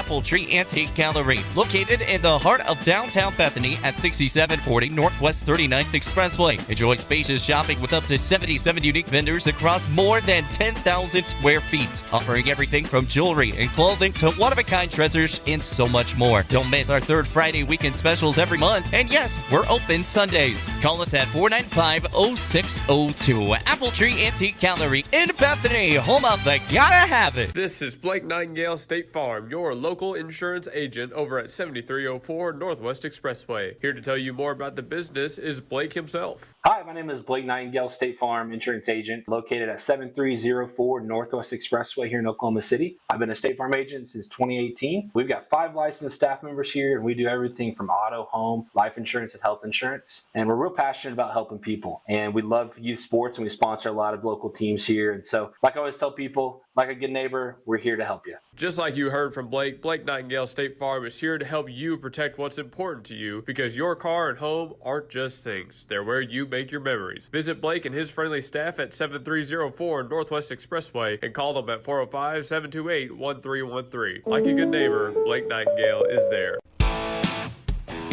Apple Tree Antique Gallery, located in the heart of downtown Bethany at 6740 Northwest 39th Expressway. Enjoy spacious shopping with up to 77 unique vendors across more than 10,000 square feet, offering everything from jewelry and clothing to one-of-a-kind treasures and so much more. Don't miss our third Friday weekend specials every month. And yes, we're open Sundays. Call us at 495-0602. Apple Tree Antique Gallery in Bethany, home of the Gotta Have It. This is Blake Nightingale State Farm, your local insurance agent over at 7304 Northwest Expressway. Here to tell you more about the business is Blake himself. Hi, my name is Blake Nightingale, State Farm insurance agent located at 7304 Northwest Expressway here in Oklahoma City. I've been a State Farm agent since 2018. We've got 5 licensed staff members here, and we do everything from auto, home, life insurance, and health insurance. And we're real passionate about helping people. And we love youth sports, and we sponsor a lot of local teams here. And so, like I always tell people, like a good neighbor, we're here to help you. Just like you heard from Blake, Blake Nightingale State Farm is here to help you protect what's important to you, because your car and home aren't just things. They're where you make your memories. Visit Blake and his friendly staff at 7304 Northwest Expressway and call them at 405-728-1313. Like a good neighbor, Blake Nightingale is there.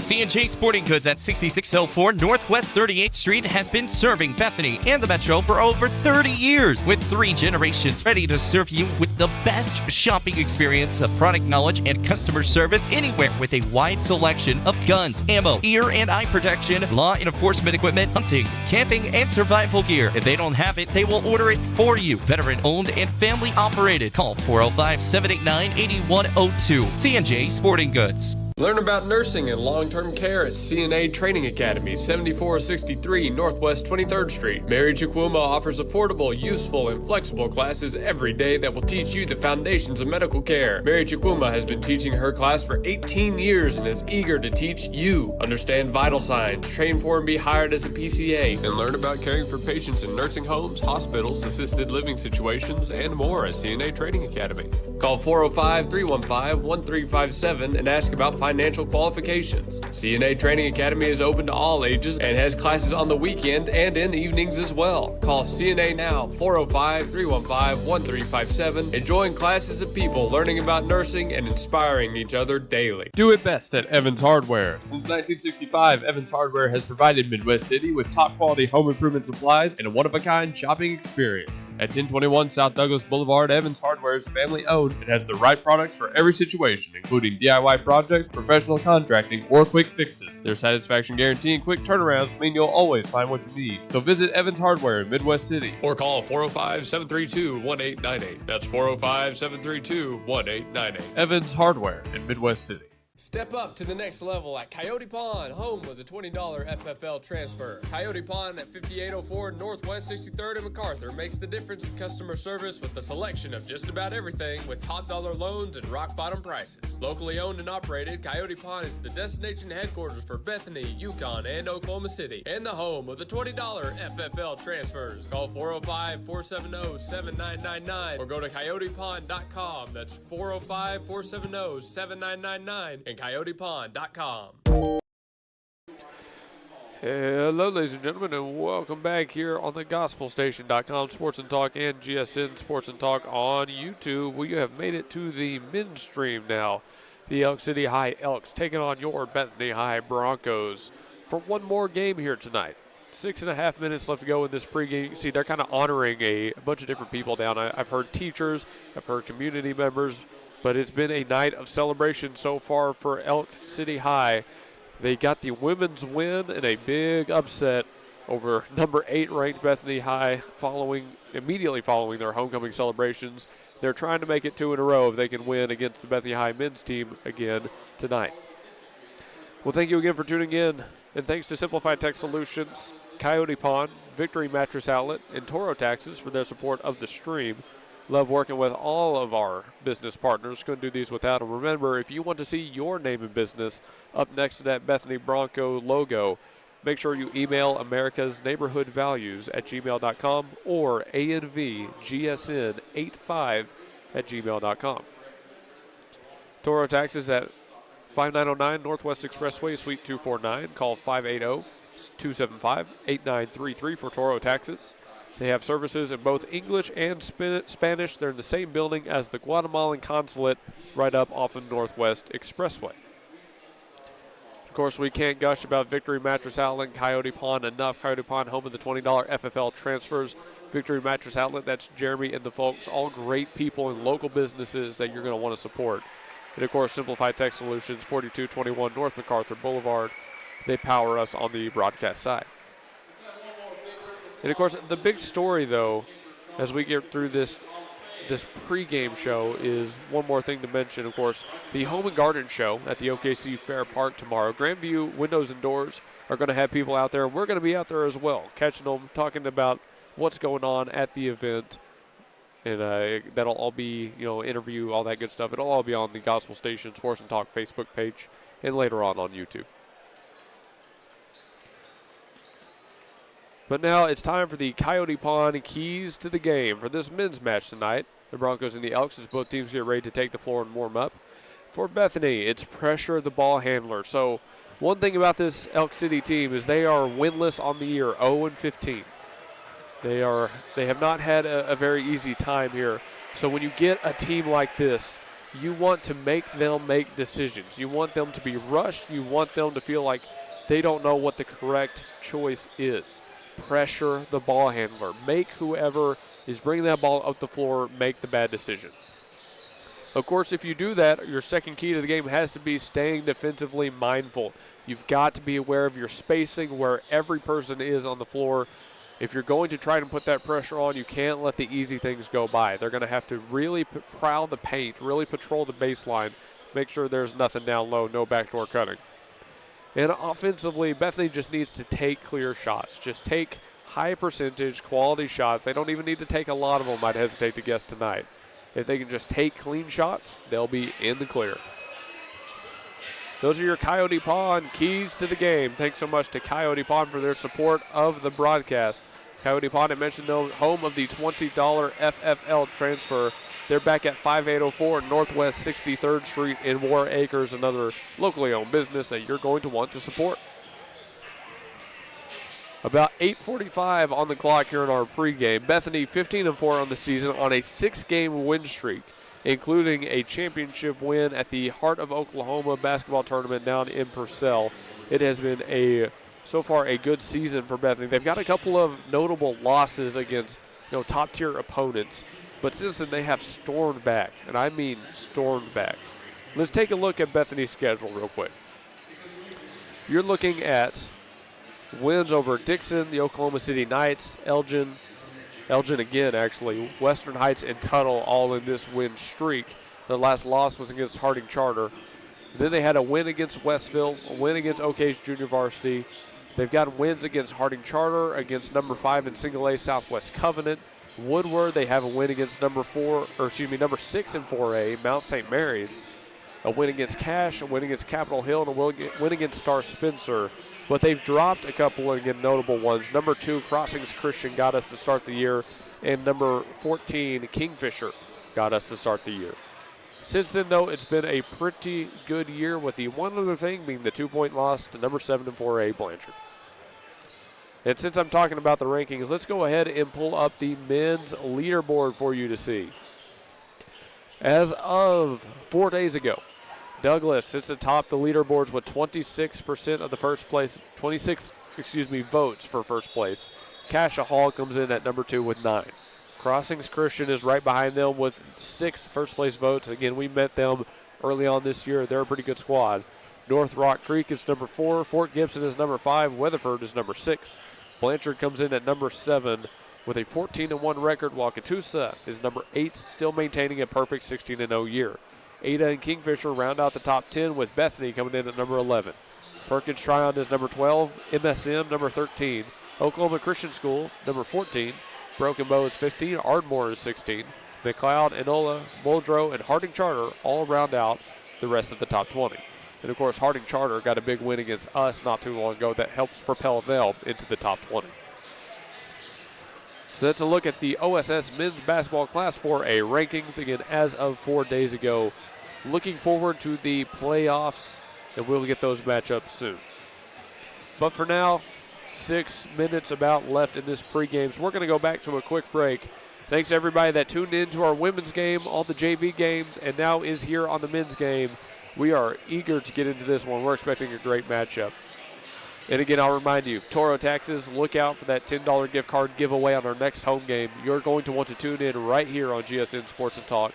C&J Sporting Goods at 6604 Northwest 38th Street has been serving Bethany and the Metro for over 30 years, with 3 generations ready to serve you with the best shopping experience of product knowledge and customer service anywhere, with a wide selection of guns, ammo, ear and eye protection, law and enforcement equipment, hunting, camping, and survival gear. If they don't have it, they will order it for you. Veteran owned and family operated. Call 405-789-8102. C&J Sporting Goods. Learn about nursing and long-term care at CNA Training Academy, 7463 Northwest 23rd Street. Mary Chukwuma offers affordable, useful, and flexible classes every day that will teach you the foundations of medical care. Mary Chukwuma has been teaching her class for 18 years and is eager to teach you. Understand vital signs, train for and be hired as a PCA, and learn about caring for patients in nursing homes, hospitals, assisted living situations, and more at CNA Training Academy. Call 405-315-1357 and ask about financial qualifications. CNA Training Academy is open to all ages and has classes on the weekend and in the evenings as well. Call CNA now, 405-315-1357, and join classes of people learning about nursing and inspiring each other daily. Do it best at Evans Hardware. Since 1965, Evans Hardware has provided Midwest City with top quality home improvement supplies and a one-of-a-kind shopping experience. At 1021 South Douglas Boulevard, Evans Hardware is family owned and has the right products for every situation, including DIY projects, professional contracting, or quick fixes. Their satisfaction guarantee and quick turnarounds mean you'll always find what you need. So visit Evans Hardware in Midwest City. Or call 405-732-1898. That's 405-732-1898. Evans Hardware in Midwest City. Step up to the next level at Coyote Pond, home with a $20 FFL transfer. Coyote Pond at 5804 Northwest 63rd and MacArthur makes the difference in customer service with a selection of just about everything, with top dollar loans and rock bottom prices. Locally owned and operated, Coyote Pond is the destination headquarters for Bethany, Yukon, and Oklahoma City, and the home of the $20 FFL transfers. Call 405-470-7999 or go to coyotepond.com. That's 405-470-7999. and coyotepond.com. Hello, ladies and gentlemen, and welcome back here on the GospelStation.com Sports and Talk and GSN Sports and Talk on YouTube. We have made it to the men's stream now. The Elk City High Elks taking on your Bethany High Broncos for one more game here tonight. 6.5 minutes left to go in this pregame. You see, they're kind of honoring a bunch of different people down. I've heard teachers, I've heard community members, but it's been a night of celebration so far for Elk City High. They got the women's win in a big upset over number 8 ranked Bethany High immediately following their homecoming celebrations. They're trying to make it 2 in a row if they can win against the Bethany High men's team again tonight. Well, thank you again for tuning in, and thanks to Simplified Tech Solutions, Coyote Pond, Victory Mattress Outlet, and Toro Taxes for their support of the stream. Love working with all of our business partners. Couldn't do these without them. Remember, if you want to see your name in business up next to that Bethany Bronco logo, make sure you email americasneighborhoodvalues@gmail.com or anvgsn85@gmail.com. Toro Taxes at 5909 Northwest Expressway, Suite 249. Call 580-275-8933 for Toro Taxes. They have services in both English and Spanish. They're in the same building as the Guatemalan consulate right up off of Northwest Expressway. Of course, we can't gush about Victory Mattress Outlet and Coyote Pond enough. Coyote Pond, home of the $20 FFL transfers. Victory Mattress Outlet, that's Jeremy and the folks, all great people and local businesses that you're going to want to support. And, of course, Simplified Tech Solutions, 4221 North MacArthur Boulevard. They power us on the broadcast side. And, of course, the big story, though, as we get through this pregame show is one more thing to mention, of course, the Home and Garden Show at the OKC Fair Park tomorrow. Grandview Windows and Doors are going to have people out there. We're going to be out there as well, catching them, talking about what's going on at the event. And that'll all be, interview, all that good stuff. It'll all be on the Gospel Station Sports and Talk Facebook page and later on YouTube. But now it's time for the Coyote Pond keys to the game for this men's match tonight. The Broncos and the Elks, as both teams get ready to take the floor and warm up. For Bethany, it's pressure the ball handler. So one thing about this Elk City team is they are winless on the year, 0-15. They have not had a very easy time here. So when you get a team like this, you want to make them make decisions. You want them to be rushed. You want them to feel like they don't know what the correct choice is. Pressure the ball handler. Make whoever is bringing that ball up the floor make the bad decision. Of course, if you do that, your second key to the game has to be staying defensively mindful. You've got to be aware of your spacing, where every person is on the floor. If you're going to try to put that pressure on, you can't let the easy things go by. They're going to have to really prowl the paint, really patrol the baseline, make sure there's nothing down low, no backdoor cutting. And offensively, Bethany just needs to take clear shots. Just take high percentage, quality shots. They don't even need to take a lot of them, I'd hesitate to guess tonight. If they can just take clean shots, they'll be in the clear. Those are your Coyote Pond keys to the game. Thanks so much to Coyote Pond for their support of the broadcast. Coyote Pond, I mentioned them, home of the $20 FFL transfer. They're back at 5804 Northwest 63rd Street in War Acres, another locally owned business that you're going to want to support. About 8:45 on the clock here in our pregame. Bethany 15-4 on the season on a 6-game win streak, including a championship win at the Heart of Oklahoma basketball tournament down in Purcell. It has been so far a good season for Bethany. They've got a couple of notable losses against top-tier opponents, but since then they have stormed back, and I mean stormed back. Let's take a look at Bethany's schedule real quick. You're looking at wins over Dixon, the Oklahoma City Knights, Elgin again actually, Western Heights and Tuttle all in this win streak. The last loss was against Harding Charter. Then they had a win against Westville, a win against O'Kays Junior Varsity. They've got wins against Harding Charter, against number 5 in Single A Southwest Covenant. Woodward, they have a win against number 6 in 4A, Mount St. Mary's. A win against Cash, a win against Capitol Hill, and a win against Star Spencer. But they've dropped a couple of notable ones. Number 2, Crossings Christian got us to start the year, and number 14, Kingfisher, got us to start the year. Since then, though, it's been a pretty good year, with the one other thing being the 2-point loss to number 7 in 4A, Blanchard. And since I'm talking about the rankings, let's go ahead and pull up the men's leaderboard for you to see. As of 4 days ago, Douglas sits atop the leaderboards with 26% of the first place, votes for first place. Cassia Hall comes in at number 2 with 9. Crossings Christian is right behind them with 6 first place votes. Again, we met them early on this year. They're a pretty good squad. North Rock Creek is number 4. Fort Gibson is number 5. Weatherford is number 6. Blanchard comes in at number 7 with a 14-1 record, while Catoosa is number 8, still maintaining a perfect 16-0 year. Ada and Kingfisher round out the top 10, with Bethany coming in at number 11. Perkins Tryon is number 12. MSM number 13. Oklahoma Christian School number 14. Broken Bow is 15. Ardmore is 16. McLeod, Enola, Muldrow, and Harding Charter all round out the rest of the top 20. And, of course, Harding Charter got a big win against us not too long ago that helps propel them into the top 20. So that's a look at the OSS Men's Basketball Class 4A rankings, again, as of 4 days ago. Looking forward to the playoffs, and we'll get those matchups soon. But for now, 6 minutes about left in this pregame, so we're going to go back to a quick break. Thanks to everybody that tuned in to our women's game, all the JV games, and now is here on the men's game. We are eager to get into this one. We're expecting a great matchup. And again, I'll remind you, Toro Taxes, look out for that $10 gift card giveaway on our next home game. You're going to want to tune in right here on GSN Sports and Talk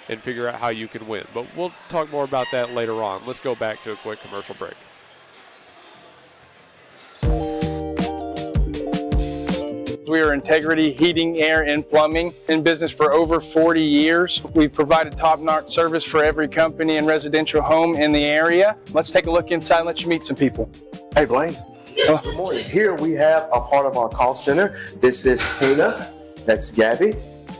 and figure out how you can win. But we'll talk more about that later on. Let's go back to a quick commercial break. We are Integrity Heating, Air, and Plumbing, in business for over 40 years. We've provided top-notch service for every company and residential home in the area. Let's take a look inside and let you meet some people. Hey, Blaine. Good morning. Here we have a part of our call center. This is Tina. That's Gabby.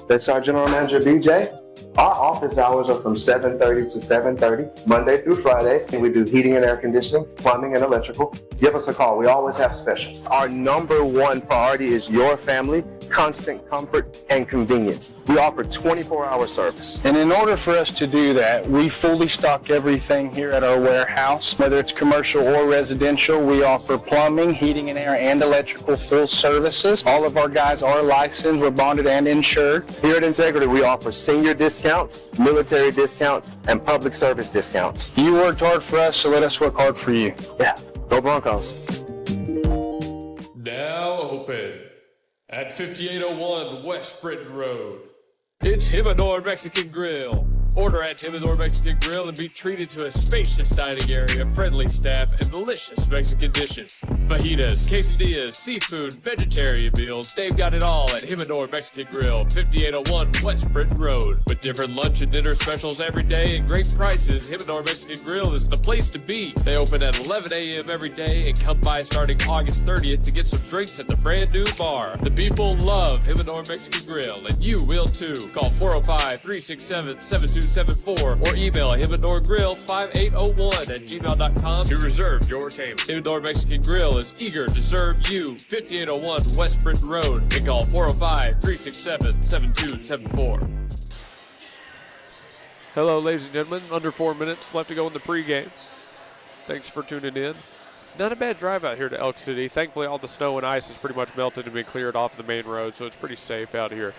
That's our general manager, BJ. Our office hours are from 7:30 to 7:30, Monday through Friday, and we do heating and air conditioning, plumbing, and electrical. Give us a call. We always have specials. Our number one priority is your family, constant comfort, and convenience. We offer 24-hour service. And in order for us to do that, we fully stock everything here at our warehouse, whether it's commercial or residential. We offer plumbing, heating and air, and electrical full services. All of our guys are licensed, we're bonded and insured. Here at Integrity, we offer senior discounts, military discounts, and public service discounts. You worked hard for us, so let us work hard for you. Yeah, go Broncos. Now open at 5801 West Britain Road. It's Himador Mexican Grill. Order at Himador Mexican Grill and be treated to a spacious dining area, friendly staff, and delicious Mexican dishes. Fajitas, quesadillas, seafood, vegetarian meals, they've got it all at Himador Mexican Grill, 5801 West Britain Road. With different lunch and dinner specials every day and great prices, Himador Mexican Grill is the place to be. They open at 11 a.m. every day and come by starting August 30th to get some drinks at the brand new bar. The people love Himador Mexican Grill, and you will too. Call 405-367-7274 or email himadorgrill5801@gmail.com to reserve your table. Himador Mexican Grill is eager to serve you. 5801 West Britain Road, and call 405-367-7274. Hello, ladies and gentlemen. Under 4 minutes left to go in the pregame. Thanks for tuning in. Not a bad drive out here to Elk City. Thankfully, all the snow and ice has pretty much melted and been cleared off the main road, so it's pretty safe out here.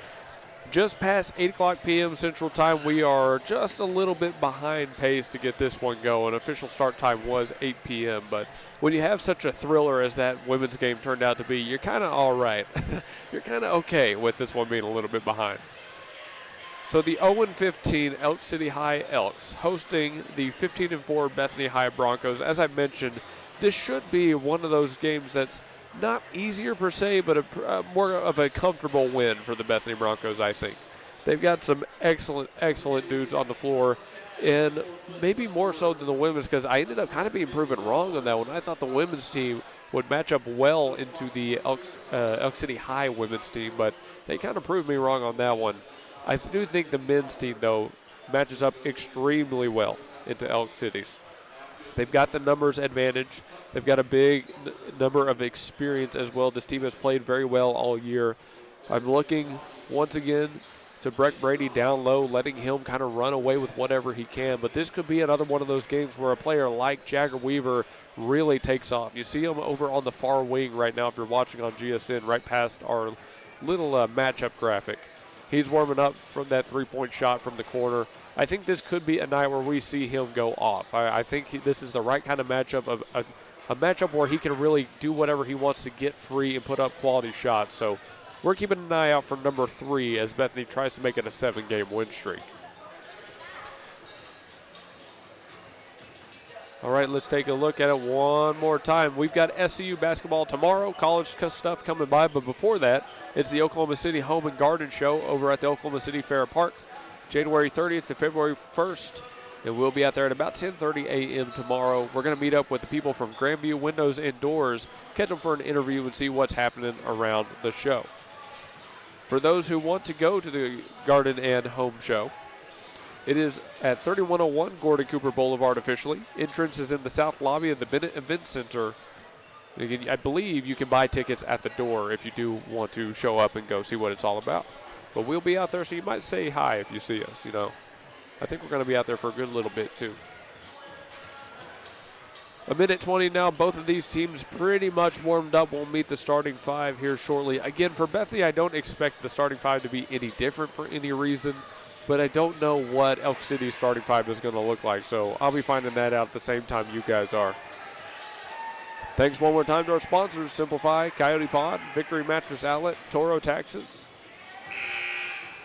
Just past 8 o'clock p.m. Central Time, we are just a little bit behind pace to get this one going. Official start time was 8 p.m., but when you have such a thriller as that women's game turned out to be, you're kind of all right. You're kind of okay with this one being a little bit behind. So the 0-15 Elk City High Elks hosting the 15-4 Bethany High Broncos. As I mentioned, this should be one of those games that's not easier per se, but more of a comfortable win for the Bethany Broncos, I think. They've got some excellent, excellent dudes on the floor, and maybe more so than the women's, because I ended up kind of being proven wrong on that one. I thought the women's team would match up well into the Elk City High women's team, but they kind of proved me wrong on that one. I do think the men's team, though, matches up extremely well into Elk City's. They've got the numbers advantage. They've got a big number of experience as well. This team has played very well all year. I'm looking, once again, to Breck Brady down low, letting him kind of run away with whatever he can. But this could be another one of those games where a player like Jagger Weaver really takes off. You see him over on the far wing right now if you're watching on GSN, right past our little matchup graphic. He's warming up from that three-point shot from the corner. I think this could be a night where we see him go off. I think this is the right kind of matchup, a matchup where he can really do whatever he wants to get free and put up quality shots. So we're keeping an eye out for number 3 as Bethany tries to make it a 7-game win streak. All right, let's take a look at it one more time. We've got SCU basketball tomorrow, college stuff coming by, but before that, it's the Oklahoma City Home and Garden Show over at the Oklahoma City Fair Park, January 30th to February 1st. And we'll be out there at about 10:30 a.m. tomorrow. We're going to meet up with the people from Grandview Windows and Doors, catch them for an interview and see what's happening around the show. For those who want to go to the Garden and Home Show, it is at 3101 Gordon Cooper Boulevard officially. Entrance is in the south lobby of the Bennett Event Center. Again, I believe you can buy tickets at the door if you do want to show up and go see what it's all about. But we'll be out there, so you might say hi if you see us, you know. I think we're going to be out there for a good little bit, too. A minute 20 now. Both of these teams pretty much warmed up. We'll meet the starting five here shortly. Again, for Bethany, I don't expect the starting five to be any different for any reason, but I don't know what Elk City's starting five is going to look like, so I'll be finding that out at the same time you guys are. Thanks one more time to our sponsors, Simplify, Coyote Pond, Victory Mattress Outlet, Toro Taxes.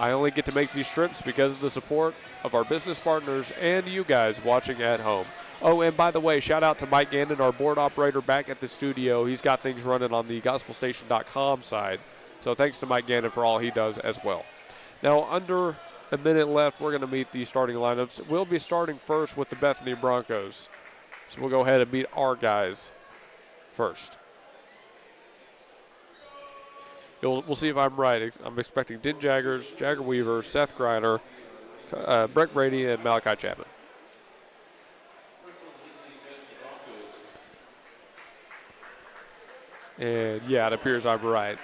I only get to make these trips because of the support of our business partners and you guys watching at home. Oh, and by the way, shout out to Mike Gannon, our board operator back at the studio. He's got things running on the gospelstation.com side. So thanks to Mike Gannon for all he does as well. Now, under a minute left, we're going to meet the starting lineups. We'll be starting first with the Bethany Broncos. So we'll go ahead and meet our guys first. We'll see if I'm right. I'm expecting Den Jaggers, Jagger Weaver, Seth Griner, Breck Brady, and Malachi Chapman. And yeah, it appears I'm right.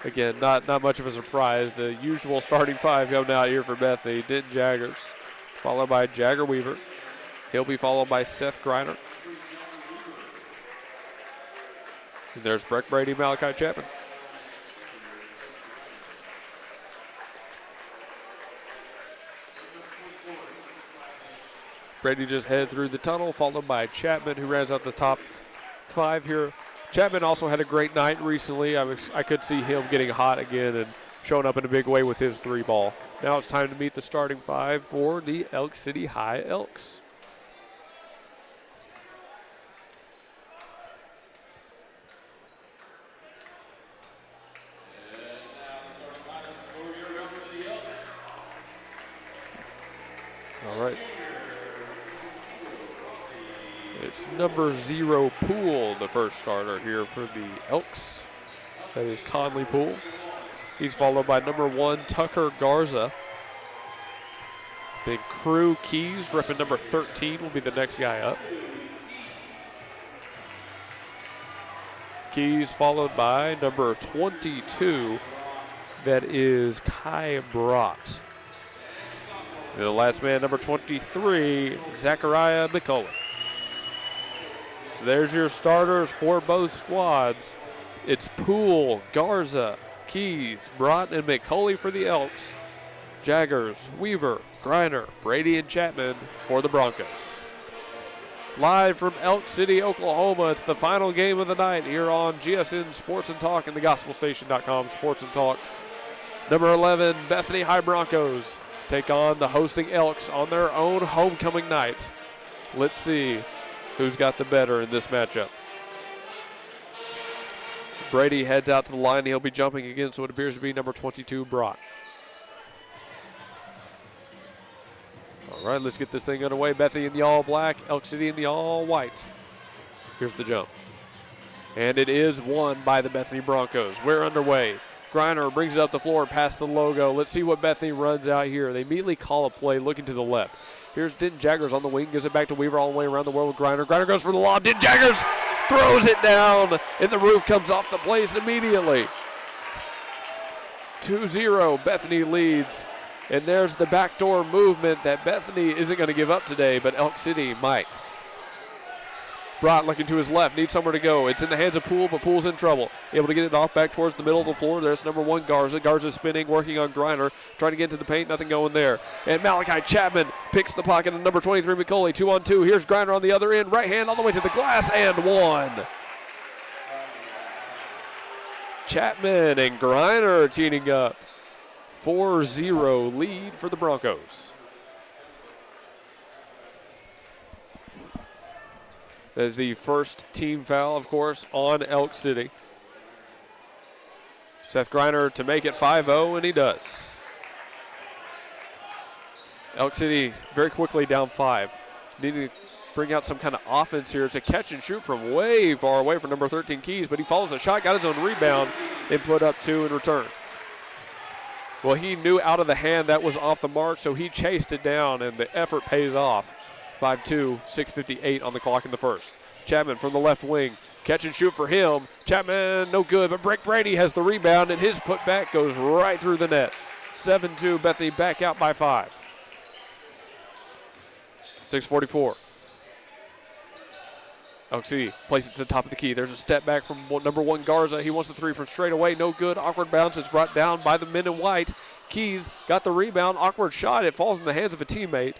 Again, not much of a surprise. The usual starting five coming out here for Bethany. Denton Jaggers, followed by Jagger Weaver. He'll be followed by Seth Griner. And there's Breck Brady, Malachi Chapman. Brady just headed through the tunnel, followed by Chapman, who rounds out the top five here. Chapman also had a great night recently. I could see him getting hot again and showing up in a big way with his three ball. Now it's time to meet the starting five for the Elk City High Elks. All right. It's number 0, Poole, the first starter here for the Elks. That is Conley Poole. He's followed by number 1, Tucker Garza. Then Crew Keys, repping number 13, will be the next guy up. Keys followed by number 22, that is Kai Brott. And the last man, number 23, Zachariah McCullough. So there's your starters for both squads. It's Poole, Garza, Keys, Brott, and McCulley for the Elks. Jaggers, Weaver, Griner, Brady, and Chapman for the Broncos. Live from Elk City, Oklahoma, it's the final game of the night here on GSN Sports and Talk and the gospelstation.com Sports and Talk. Number 11, Bethany High Broncos take on the hosting Elks on their own homecoming night. Let's see who's got the better in this matchup. Brady heads out to the line. He'll be jumping against what appears to be number 22, Brock. All right, let's get this thing underway. Bethany in the all black, Elk City in the all white. Here's the jump. And it is won by the Bethany Broncos. We're underway. Griner brings it up the floor past the logo. Let's see what Bethany runs out here. They immediately call a play looking to the left. Here's Denton Jaggers on the wing, gives it back to Weaver all the way around the world with Griner. Griner goes for the lob. Denton Jaggers throws it down, and the roof comes off the place immediately. 2-0, Bethany leads. And there's the backdoor movement that Bethany isn't going to give up today, but Elk City might. Brott looking to his left, needs somewhere to go. It's in the hands of Poole, but Poole's in trouble. Able to get it off back towards the middle of the floor. There's number 1, Garza. Garza spinning, working on Griner, trying to get into the paint, nothing going there. And Malachi Chapman picks the pocket of number 23, McCulley. 2-on-2. Here's Griner on the other end, right hand all the way to the glass, and one. Chapman and Griner teaming up. 4-0 lead for the Broncos. That is the first team foul, of course, on Elk City. Seth Griner to make it 5-0, and he does. Elk City very quickly down 5. Needing to bring out some kind of offense here. It's a catch and shoot from way far away for number 13, Keys, but he follows the shot, got his own rebound, and put up 2 in return. Well, he knew out of the hand that was off the mark, so he chased it down, and the effort pays off. 5-2, 6:58 on the clock in the first. Chapman from the left wing. Catch and shoot for him. Chapman, no good, but Breck Brady has the rebound, and his putback goes right through the net. 7-2, Bethany back out by 5. 6:44. Elk City places it to the top of the key. There's a step back from number 1 Garza. He wants the three from straight away. No good. Awkward bounce. It's brought down by the men in white. Keys got the rebound. Awkward shot. It falls in the hands of a teammate.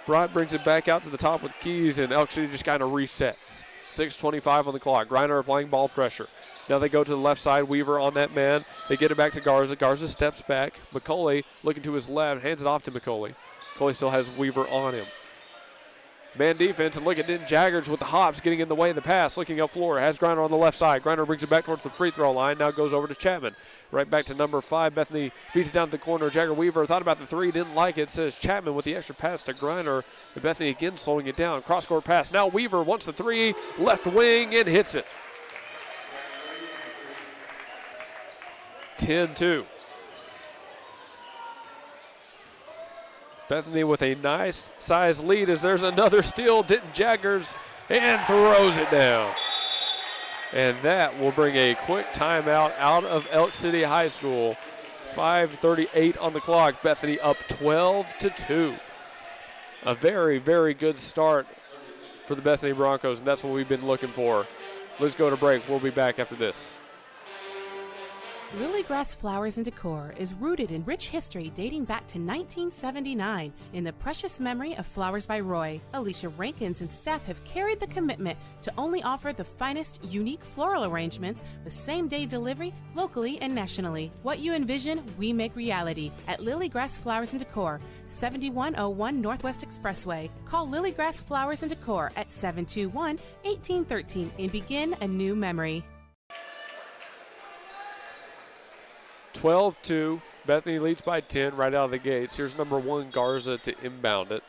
Brought brings it back out to the top with Keys, and Elk City just kind of resets. 6:25 on the clock. Griner applying ball pressure. Now they go to the left side. Weaver on that man. They get it back to Garza. Garza steps back. McCauley looking to his left. Hands it off to McCauley. McCauley still has Weaver on him. Man defense, and look at Denton Jaggers with the hops getting in the way of the pass. Looking up floor. Has Griner on the left side. Griner brings it back towards the free throw line. Now goes over to Chapman. Right back to number 5. Bethany feeds it down to the corner. Jagger Weaver thought about the three. Didn't like it. Says Chapman with the extra pass to Griner. And Bethany again slowing it down. Cross-court pass. Now Weaver wants the three. Left wing and hits it. 10-2. Bethany with a nice size lead as there's another steal. Denton Jaggers and throws it down. And that will bring a quick timeout out of Elk City High School. 5:38 on the clock. Bethany up 12-2. A very, very good start for the Bethany Broncos, and that's what we've been looking for. Let's go to break. We'll be back after this. Lily Grass Flowers and Decor is rooted in rich history dating back to 1979. In the precious memory of Flowers by Roy, Alicia Rankins and staff have carried the commitment to only offer the finest, unique floral arrangements with same-day delivery locally and nationally. What you envision, we make reality at Lily Grass Flowers and Decor, 7101 Northwest Expressway. Call Lily Grass Flowers and Decor at 721-1813 and begin a new memory. 12-2. Bethany leads by 10 right out of the gates. Here's number 1 Garza to inbound it.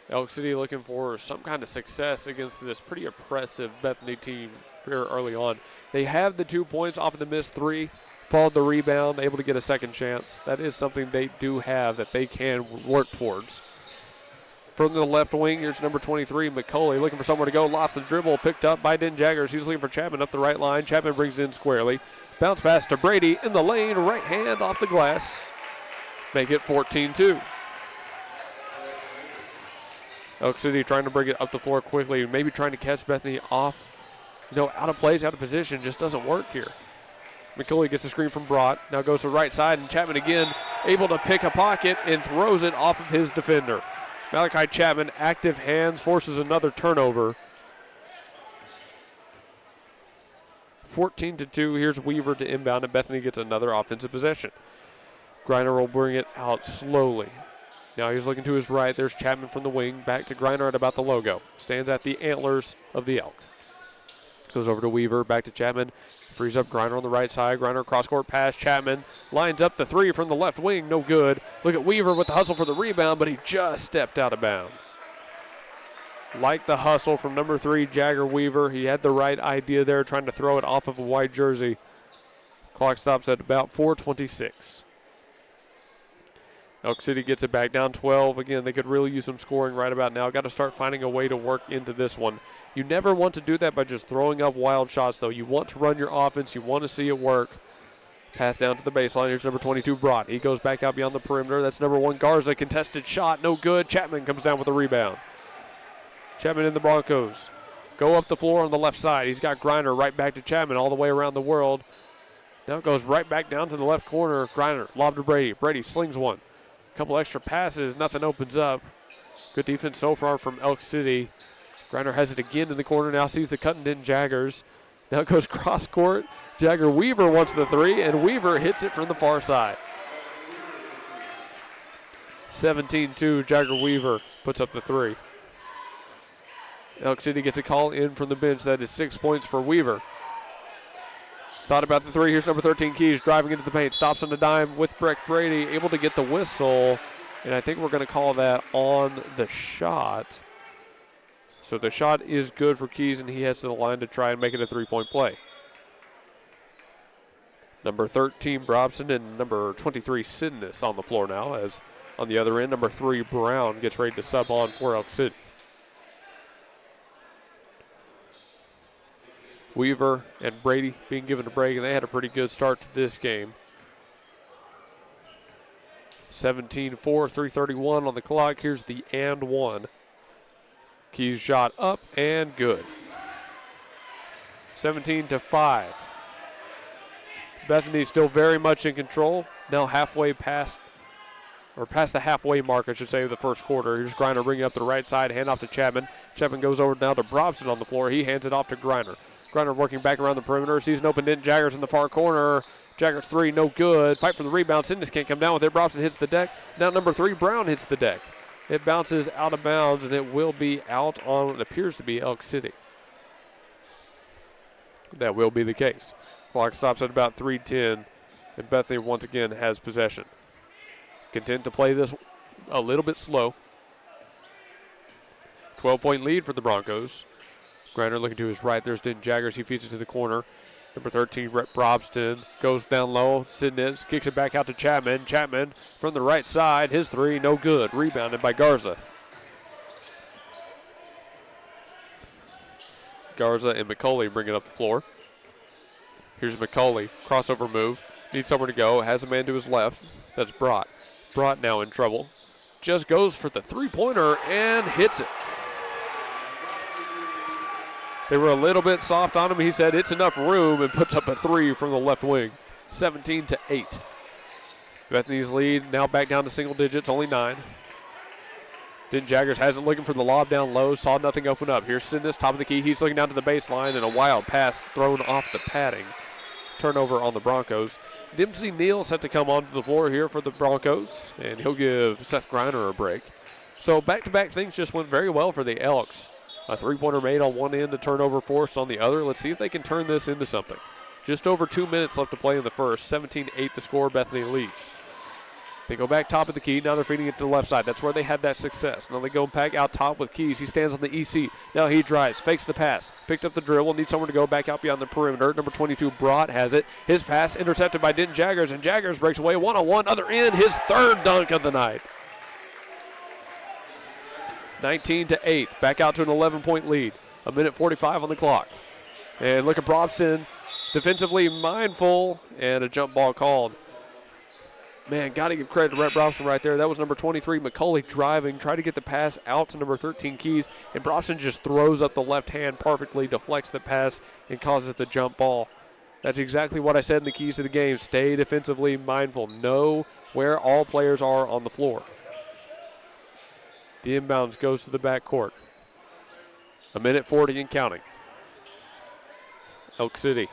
Elk City looking for some kind of success against this pretty oppressive Bethany team here early on. They have the 2 points off of the missed three, followed the rebound, able to get a second chance. That is something they do have that they can work towards. From the left wing, here's number 23, McCauley, looking for somewhere to go. Lost the dribble, picked up by Den Jaggers. He's looking for Chapman up the right line. Chapman brings it in squarely. Bounce pass to Brady in the lane, right hand off the glass. Make it 14-2. Elk City trying to bring it up the floor quickly, maybe trying to catch Bethany off, out of place, out of position. Just doesn't work here. McCauley gets the screen from Brott. Now goes to the right side, and Chapman again able to pick a pocket and throws it off of his defender. Malachi Chapman, active hands, forces another turnover. 14-2. Here's Weaver to inbound, and Bethany gets another offensive possession. Griner will bring it out slowly. Now he's looking to his right. There's Chapman from the wing. Back to Griner at about the logo. Stands at the antlers of the Elk. Goes over to Weaver. Back to Chapman. Frees up Griner on the right side. Griner cross-court pass. Chapman lines up the three from the left wing. No good. Look at Weaver with the hustle for the rebound, but he just stepped out of bounds. Like the hustle from number 3, Jagger Weaver. He had the right idea there, trying to throw it off of a white jersey. Clock stops at about 4:26. Elk City gets it back down 12. Again, they could really use some scoring right about now. Got to start finding a way to work into this one. You never want to do that by just throwing up wild shots, though. You want to run your offense. You want to see it work. Pass down to the baseline. Here's number 22, Brott. He goes back out beyond the perimeter. That's number 1, Garza. Contested shot. No good. Chapman comes down with a rebound. Chapman in the Broncos. Go up the floor on the left side. He's got Griner right back to Chapman all the way around the world. Now it goes right back down to the left corner. Griner, lob to Brady. Brady slings one. Couple extra passes. Nothing opens up. Good defense so far from Elk City. Griner has it again in the corner. Now sees the cutting in Jaggers. Now it goes cross court. Jagger Weaver wants the three, and Weaver hits it from the far side. 17-2. Jagger Weaver puts up the three. Elk City gets a call in from the bench. That is 6 points for Weaver. Thought about the three. Here's number 13, Keys, driving into the paint. Stops on the dime with Breck Brady, able to get the whistle. And I think we're going to call that on the shot. So the shot is good for Keys, and he heads to the line to try and make it a three-point play. Number 13, Brobson, and number 23, Sidness on the floor now, as on the other end, number 3, Brown, gets ready to sub on for Elk City. Weaver and Brady being given a break, and they had a pretty good start to this game. 17-4, 3:31 on the clock. Here's the and one. Keys shot up and good. 17-5. Bethany still very much in control. Now halfway past the halfway mark, I should say, of the first quarter. Here's Griner bringing up to the right side, hand off to Chapman. Chapman goes over now to Brobson on the floor. He hands it off to Griner. Griner working back around the perimeter. Sees an open Denton Jaggers in the far corner. Jaggers three, no good. Fight for the rebound. Sindus can't come down with it. Brobson hits the deck. Now number 3, Brown hits the deck. It bounces out of bounds, and it will be out on what appears to be Elk City. That will be the case. Clock stops at about 3:10, and Bethany once again has possession. Content to play this a little bit slow. 12-point lead for the Broncos. Griner looking to his right. There's Denton Jaggers. He feeds it to the corner. Number 13, Brett Brobston, goes down low. Sidness kicks it back out to Chapman. Chapman from the right side. His three, no good. Rebounded by Garza. Garza and McCauley bring it up the floor. Here's McCauley. Crossover move. Needs somewhere to go. Has a man to his left. That's Brott. Brott now in trouble. Just goes for the three-pointer and hits it. They were a little bit soft on him. He said it's enough room and puts up a three from the left wing. 17-8. Bethany's lead now back down to single digits, only 9. Denton Jaggers has it looking for the lob down low. Saw nothing open up. Here's Sidness, top of the key. He's looking down to the baseline, and a wild pass thrown off the padding. Turnover on the Broncos. Dempsey Neal set to come onto the floor here for the Broncos, and he'll give Seth Griner a break. So back-to-back things just went very well for the Elks. A three-pointer made on one end, a turnover forced on the other. Let's see if they can turn this into something. Just over 2 minutes left to play in the first. 17-8 the score. Bethany leads. They go back top of the key. Now they're feeding it to the left side. That's where they had that success. Now they go back out top with Keys. He stands on the EC. Now he drives. Fakes the pass. Picked up the dribble. Needs someone to go back out beyond the perimeter. Number 22, Brott, has it. His pass intercepted by Denton Jaggers, and Jaggers breaks away one-on-one. Other end. His third dunk of the night. 19-8. Back out to an 11-point lead. 1:45 on the clock. And look at Brobson. Defensively mindful, and a jump ball called. Man, got to give credit to Brett Brobson right there. That was number 23, McCauley, driving, tried to get the pass out to number 13, Keys, and Brobson just throws up the left hand perfectly, deflects the pass, and causes the jump ball. That's exactly what I said in the keys to the game. Stay defensively mindful. Know where all players are on the floor. The inbounds goes to the backcourt. 1:40 and counting. Elk City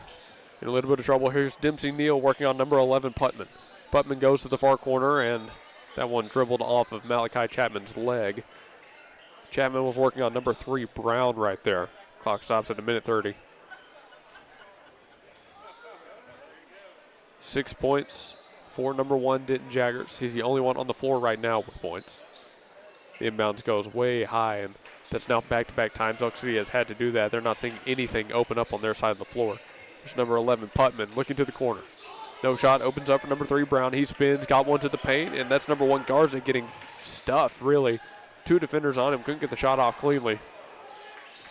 in a little bit of trouble. Here's Dempsey Neal working on number 11, Putman. Putman goes to the far corner, and that one dribbled off of Malachi Chapman's leg. Chapman was working on number 3, Brown, right there. Clock stops at 1:30. 6 points for number 1, Denton Jaggers. He's the only one on the floor right now with points. The inbounds goes way high, and that's now back-to-back times Elk City has had to do that. They're not seeing anything open up on their side of the floor. There's number 11, Putman, looking to the corner. No shot, opens up for number 3, Brown. He spins, got one to the paint, and that's number 1, Garza, getting stuffed, really. 2 defenders on him, couldn't get the shot off cleanly.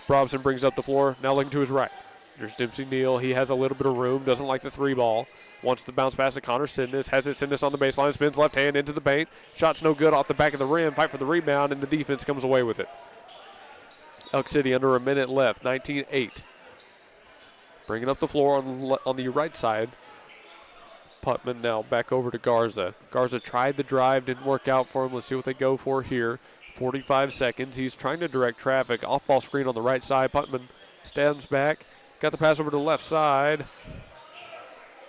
Brobson brings up the floor, now looking to his right. There's Dempsey Neal. He has a little bit of room, doesn't like the 3 ball. Wants the bounce pass to Connor Sidness. Has it, Sidness on the baseline, spins left hand into the paint. Shot's no good off the back of the rim. Fight for the rebound, and the defense comes away with it. Elk City under a minute left, 19-8. Bringing up the floor on the right side. Putman now back over to Garza. Garza tried the drive, didn't work out for him. Let's see what they go for here. 45 seconds. He's trying to direct traffic. Off-ball screen on the right side. Putman steps back. Got the pass over to the left side.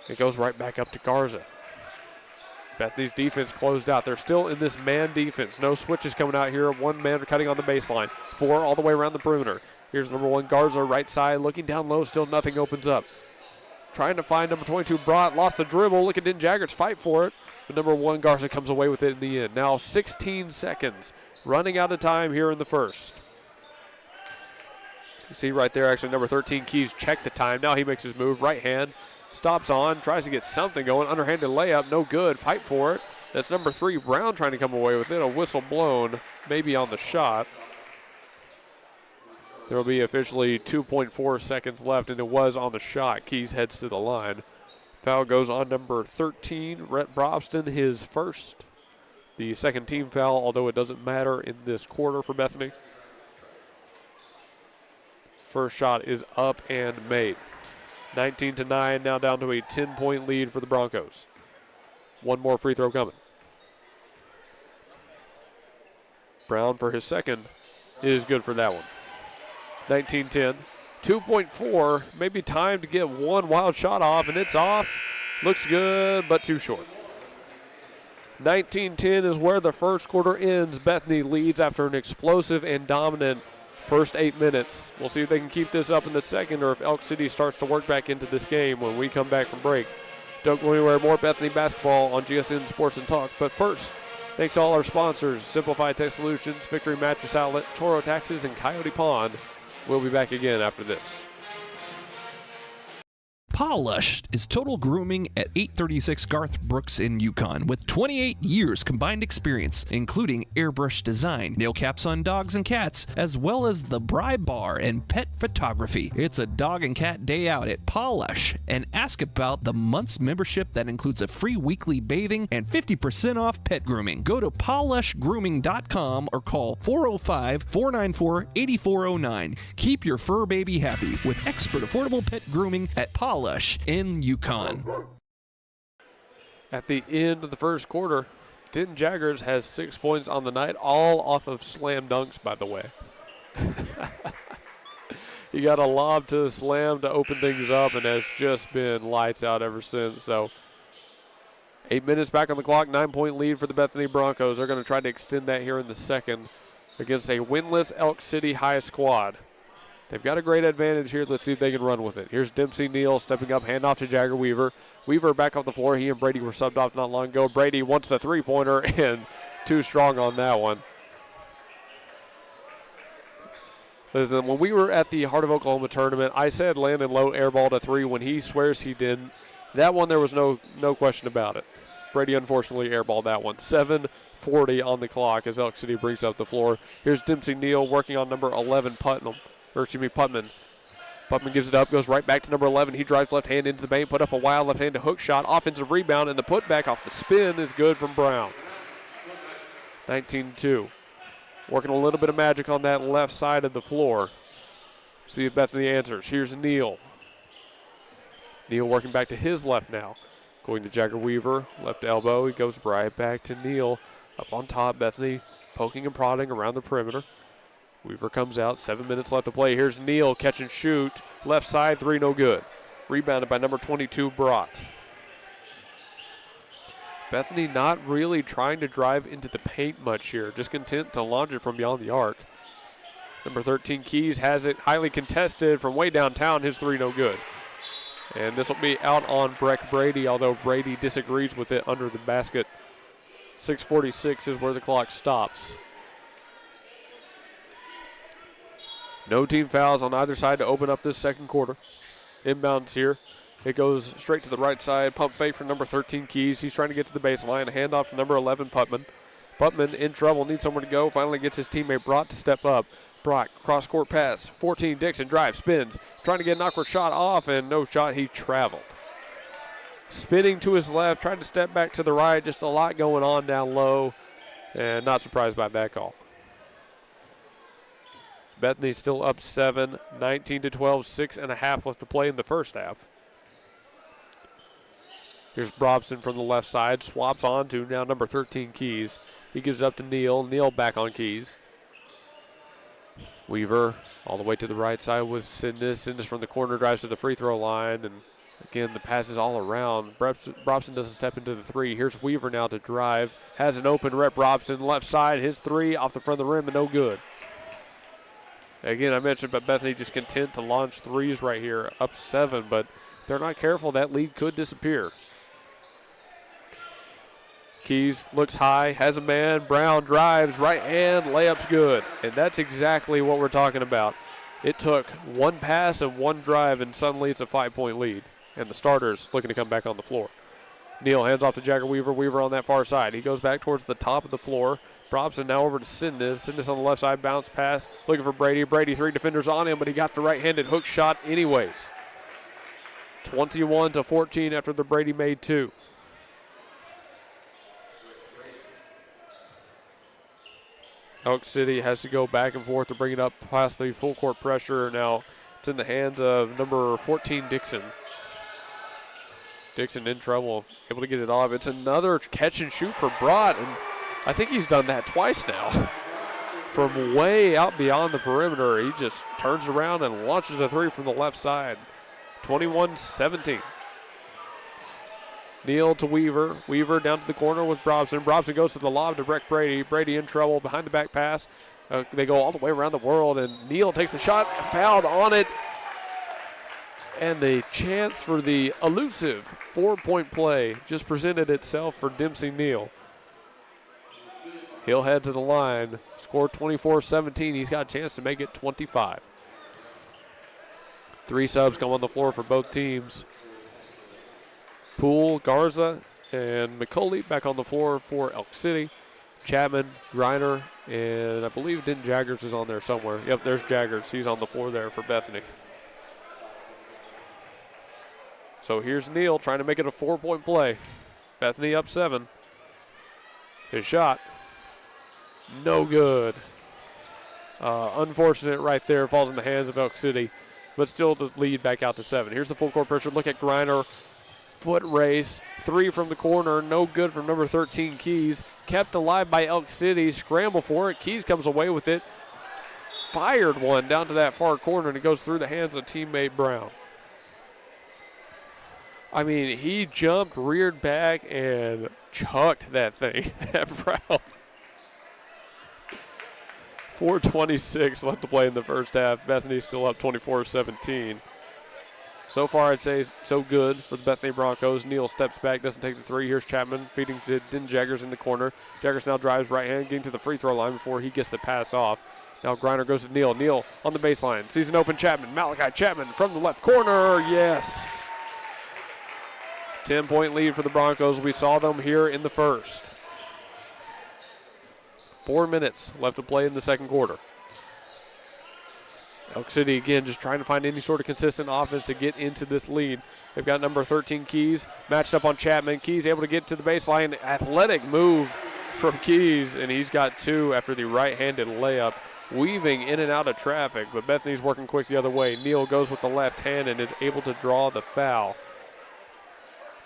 It goes right back up to Garza. Bethany's defense closed out. They're still in this man defense. No switches coming out here. 1 man cutting on the baseline. 4 all the way around the perimeter. Here's number 1, Garza, right side. Looking down low. Still nothing opens up. Trying to find number 22, Brott. Lost the dribble. Look at Denton Jaggers fight for it. But number 1, Garza, comes away with it in the end. Now 16 seconds. Running out of time here in the first. You see right there, actually, number 13, Keys, checked the time. Now he makes his move. Right hand. Stops on. Tries to get something going. Underhanded layup. No good. Fight for it. That's number 3, Brown, trying to come away with it. A whistle blown. Maybe on the shot. There will be officially 2.4 seconds left, and it was on the shot. Keys heads to the line. Foul goes on number 13, Brett Brobston, his first. The second team foul, although it doesn't matter in this quarter for Bethany. First shot is up and made. 19-9, now down to a 10-point lead for the Broncos. One more free throw coming. Brown for his second is good for that one. 19-10. 2.4, maybe time to get one wild shot off, and it's off. Looks good, but too short. 19-10 is where the first quarter ends. Bethany leads after an explosive and dominant first 8 minutes. We'll see if they can keep this up in the second or if Elk City starts to work back into this game when we come back from break. Don't go anywhere. More Bethany basketball on GSN Sports and Talk. But first, thanks to all our sponsors, Simplified Tech Solutions, Victory Mattress Outlet, Toro Taxes, and Coyote Pond. We'll be back again after this. Polished is total grooming at 836 Garth Brooks in Yukon with 28 years combined experience, including airbrush design, nail caps on dogs and cats, as well as the Bri Bar and pet photography. It's a dog and cat day out at Polish, and ask about the month's membership that includes a free weekly bathing and 50% off pet grooming. Go to polishgrooming.com or call 405-494-8409. Keep your fur baby happy with expert affordable pet grooming at Polish in Yukon. At the end of the first quarter, Denton Jaggers has 6 points on the night, all off of slam dunks, by the way. He got a lob to the slam to open things up and has just been lights out ever since. So 8 minutes back on the clock, 9-point lead for the Bethany Broncos. They're going to try to extend that here in the second against a winless Elk City High squad. They've got a great advantage here. Let's see if they can run with it. Here's Dempsey Neal stepping up, handoff to Jagger Weaver. Weaver back off the floor. He and Brady were subbed off not long ago. Brady wants the three-pointer and too strong on that one. Listen, when we were at the Heart of Oklahoma tournament, I said Landon Lowe airballed a three when he swears he didn't. That one, there was no question about it. Brady unfortunately airballed that one. 7:40 on the clock as Elk City brings up the floor. Here's Dempsey Neal working on number 11, Putnam. Putman. Putman gives it up, goes right back to number 11. He drives left hand into the paint, put up a wild left-handed hook shot, offensive rebound, and the putback off the spin is good from Brown. 19-2. Working a little bit of magic on that left side of the floor. See if Bethany answers. Here's Neal. Neal working back to his left now. Going to Jagger Weaver, left elbow. He goes right back to Neal. Up on top, Bethany poking and prodding around the perimeter. Weaver comes out, 7 minutes left to play. Here's Neal, catch and shoot. Left side, three, no good. Rebounded by number 22, Brott. Bethany not really trying to drive into the paint much here, just content to launch it from beyond the arc. Number 13, Keys, has it highly contested from way downtown. His three, no good. And this will be out on Breck Brady, although Brady disagrees with it under the basket. 6:46 is where the clock stops. No team fouls on either side to open up this second quarter. Inbounds here. It goes straight to the right side. Pump fake for number 13, Keys. He's trying to get to the baseline. A handoff to number 11, Putman. Putman in trouble, needs somewhere to go. Finally gets his teammate Brott to step up. Brock, cross-court pass. 14, Dixon drives, spins. Trying to get an awkward shot off, and no shot. He traveled. Spinning to his left, trying to step back to the right. Just a lot going on down low, and not surprised by that call. Bethany's still up 7, 19-12, 6.5 left to play in the first half. Here's Brobson from the left side, swaps on to now number 13, Keys. He gives it up to Neal. Neal back on Keys. Weaver all the way to the right side with Sidness. Sidness from the corner drives to the free throw line, and again, the pass is all around. Brobson doesn't step into the three. Here's Weaver now to drive. Has an open rep. Brobson left side, his three off the front of the rim and no good. Again, I mentioned, but Bethany just content to launch threes right here, up 7, but if they're not careful, that lead could disappear. Keys looks high, has a man. Brown drives, right hand, layup's good. And that's exactly what we're talking about. It took one pass and one drive, and suddenly it's a 5-point lead. And the starters looking to come back on the floor. Neal hands off to Jagger Weaver. Weaver on that far side. He goes back towards the top of the floor. Brobson now over to Sidness. Sidness on the left side, bounce pass. Looking for Brady. Brady, 3 defenders on him, but he got the right-handed hook shot anyways. 21-14 after the Brady made 2. Elk City has to go back and forth to bring it up past the full court pressure. Now It's in the hands of number 14, Dixon. Dixon in trouble, able to get it off. It's another catch and shoot for Brott, and I think he's done that twice now. From way out beyond the perimeter, he just turns around and launches a three from the left side. 21-17. Neal to Weaver. Weaver down to the corner with Brobson. Brobson goes to the lob to Breck Brady. Brady in trouble behind the back pass. They go all the way around the world, and Neal takes the shot, fouled on it. And the chance for the elusive 4-point play just presented itself for Dempsey Neal. He'll head to the line, score 24-17. He's got a chance to make it 25. 3 subs come on the floor for both teams. Poole, Garza, and McCauley back on the floor for Elk City. Chapman, Griner, and I believe Denton Jaggers is on there somewhere. Yep, there's Jaggers. He's on the floor there for Bethany. So here's Neal trying to make it a 4-point play. Bethany up 7. His shot. No good. Unfortunate right there. Falls in the hands of Elk City. But still the lead back out to 7. Here's the full court pressure. Look at Griner. Foot race. 3 from the corner. No good from number 13, Keys. Kept alive by Elk City. Scramble for it. Keys comes away with it. Fired one down to that far corner, and it goes through the hands of teammate Brown. I mean, he jumped, reared back, and chucked that thing at Brown. 4:26 left to play in the first half. Bethany's still up 24-17. So far, I'd say so good for the Bethany Broncos. Neal steps back, doesn't take the three. Here's Chapman feeding to Denton Jaggers in the corner. Jaggers now drives right hand, getting to the free throw line before he gets the pass off. Now Griner goes to Neal. Neal on the baseline. Sees an open Chapman. Malachi Chapman from the left corner. Yes. 10-point lead for the Broncos. We saw them here in the first. 4 minutes left to play in the second quarter. Elk City, again, just trying to find any sort of consistent offense to get into this lead. They've got number 13, Keys, matched up on Chapman. Keys able to get to the baseline. Athletic move from Keys, and he's got 2 after the right-handed layup, weaving in and out of traffic, but Bethany's working quick the other way. Neal goes with the left hand and is able to draw the foul.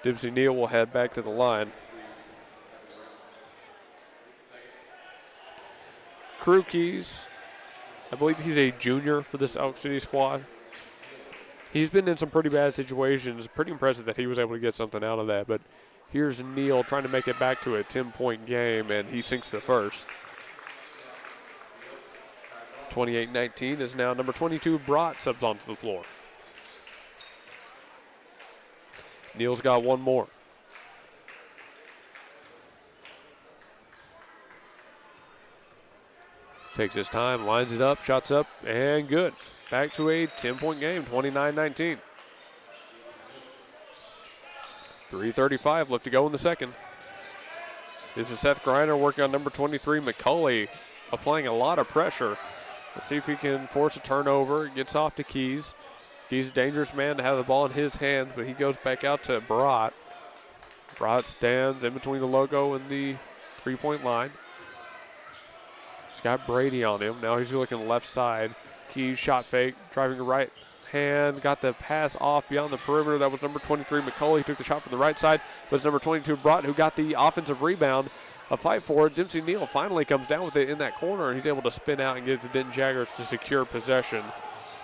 Dempsey Neal will head back to the line. Crew Keys, I believe he's a junior for this Elk City squad. He's been in some pretty bad situations. Pretty impressive that he was able to get something out of that. But here's Neal trying to make it back to a 10-point game, and he sinks the first. 28-19 is now number 22, Brott, subs onto the floor. Neal's got one more. Takes his time, lines it up, shots up, and good. Back to a 10-point game, 29-19. 3:35 left to go in the second. This is Seth Griner working on number 23, McCauley, applying a lot of pressure. Let's see if he can force a turnover. Gets off to Keys. Keys a dangerous man to have the ball in his hands, but he goes back out to Brott. Brott stands in between the logo and the three-point line. He's got Brady on him. Now he's looking left side. Keys shot fake, driving the right hand. Got the pass off beyond the perimeter. That was number 23, McCauley. He took the shot from the right side. But it's number 22, Brott, who got the offensive rebound. A fight for it. Dempsey Neal finally comes down with it in that corner, and he's able to spin out and get it to Denton Jaggers to secure possession.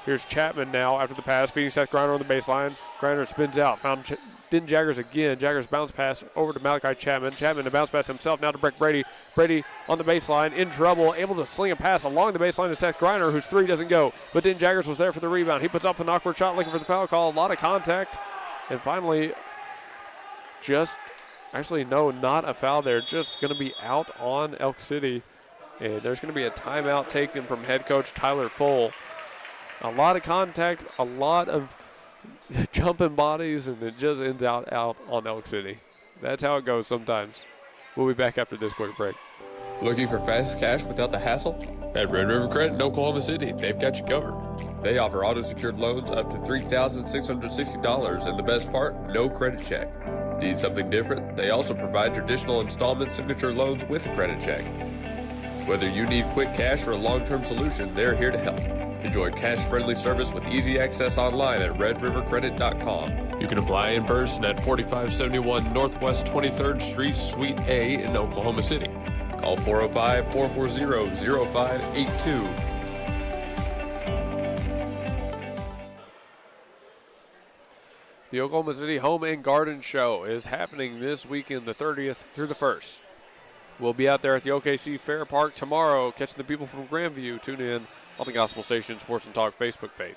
Here's Chapman now after the pass, feeding Seth Griner on the baseline. Griner spins out, found Denton Jaggers again. Jaggers bounce pass over to Malachi Chapman. Chapman to bounce pass himself now to Breck Brady. Brady on the baseline, in trouble, able to sling a pass along the baseline to Seth Griner, whose three doesn't go. But Denton Jaggers was there for the rebound. He puts up an awkward shot looking for the foul call. A lot of contact. And finally, not a foul there. Just going to be out on Elk City. And there's going to be a timeout taken from head coach Tyler Full. A lot of contact, a lot of jumping bodies, and it just ends out on Elk City. That's how it goes sometimes. We'll be back after this quick break. Looking for fast cash without the hassle? At Red River Credit in Oklahoma City, they've got you covered. They offer auto-secured loans up to $3,660, and the best part, no credit check. Need something different? They also provide traditional installment signature loans with a credit check. Whether you need quick cash or a long-term solution, they're here to help. Enjoy cash-friendly service with easy access online at redrivercredit.com. You can apply in person at 4571 Northwest 23rd Street, Suite A in Oklahoma City. Call 405-440-0582. The Oklahoma City Home and Garden Show is happening this weekend, the 30th through the 1st. We'll be out there at the OKC Fair Park tomorrow, catching the people from Grandview. Tune in on the Gospel Station Sports and Talk Facebook page.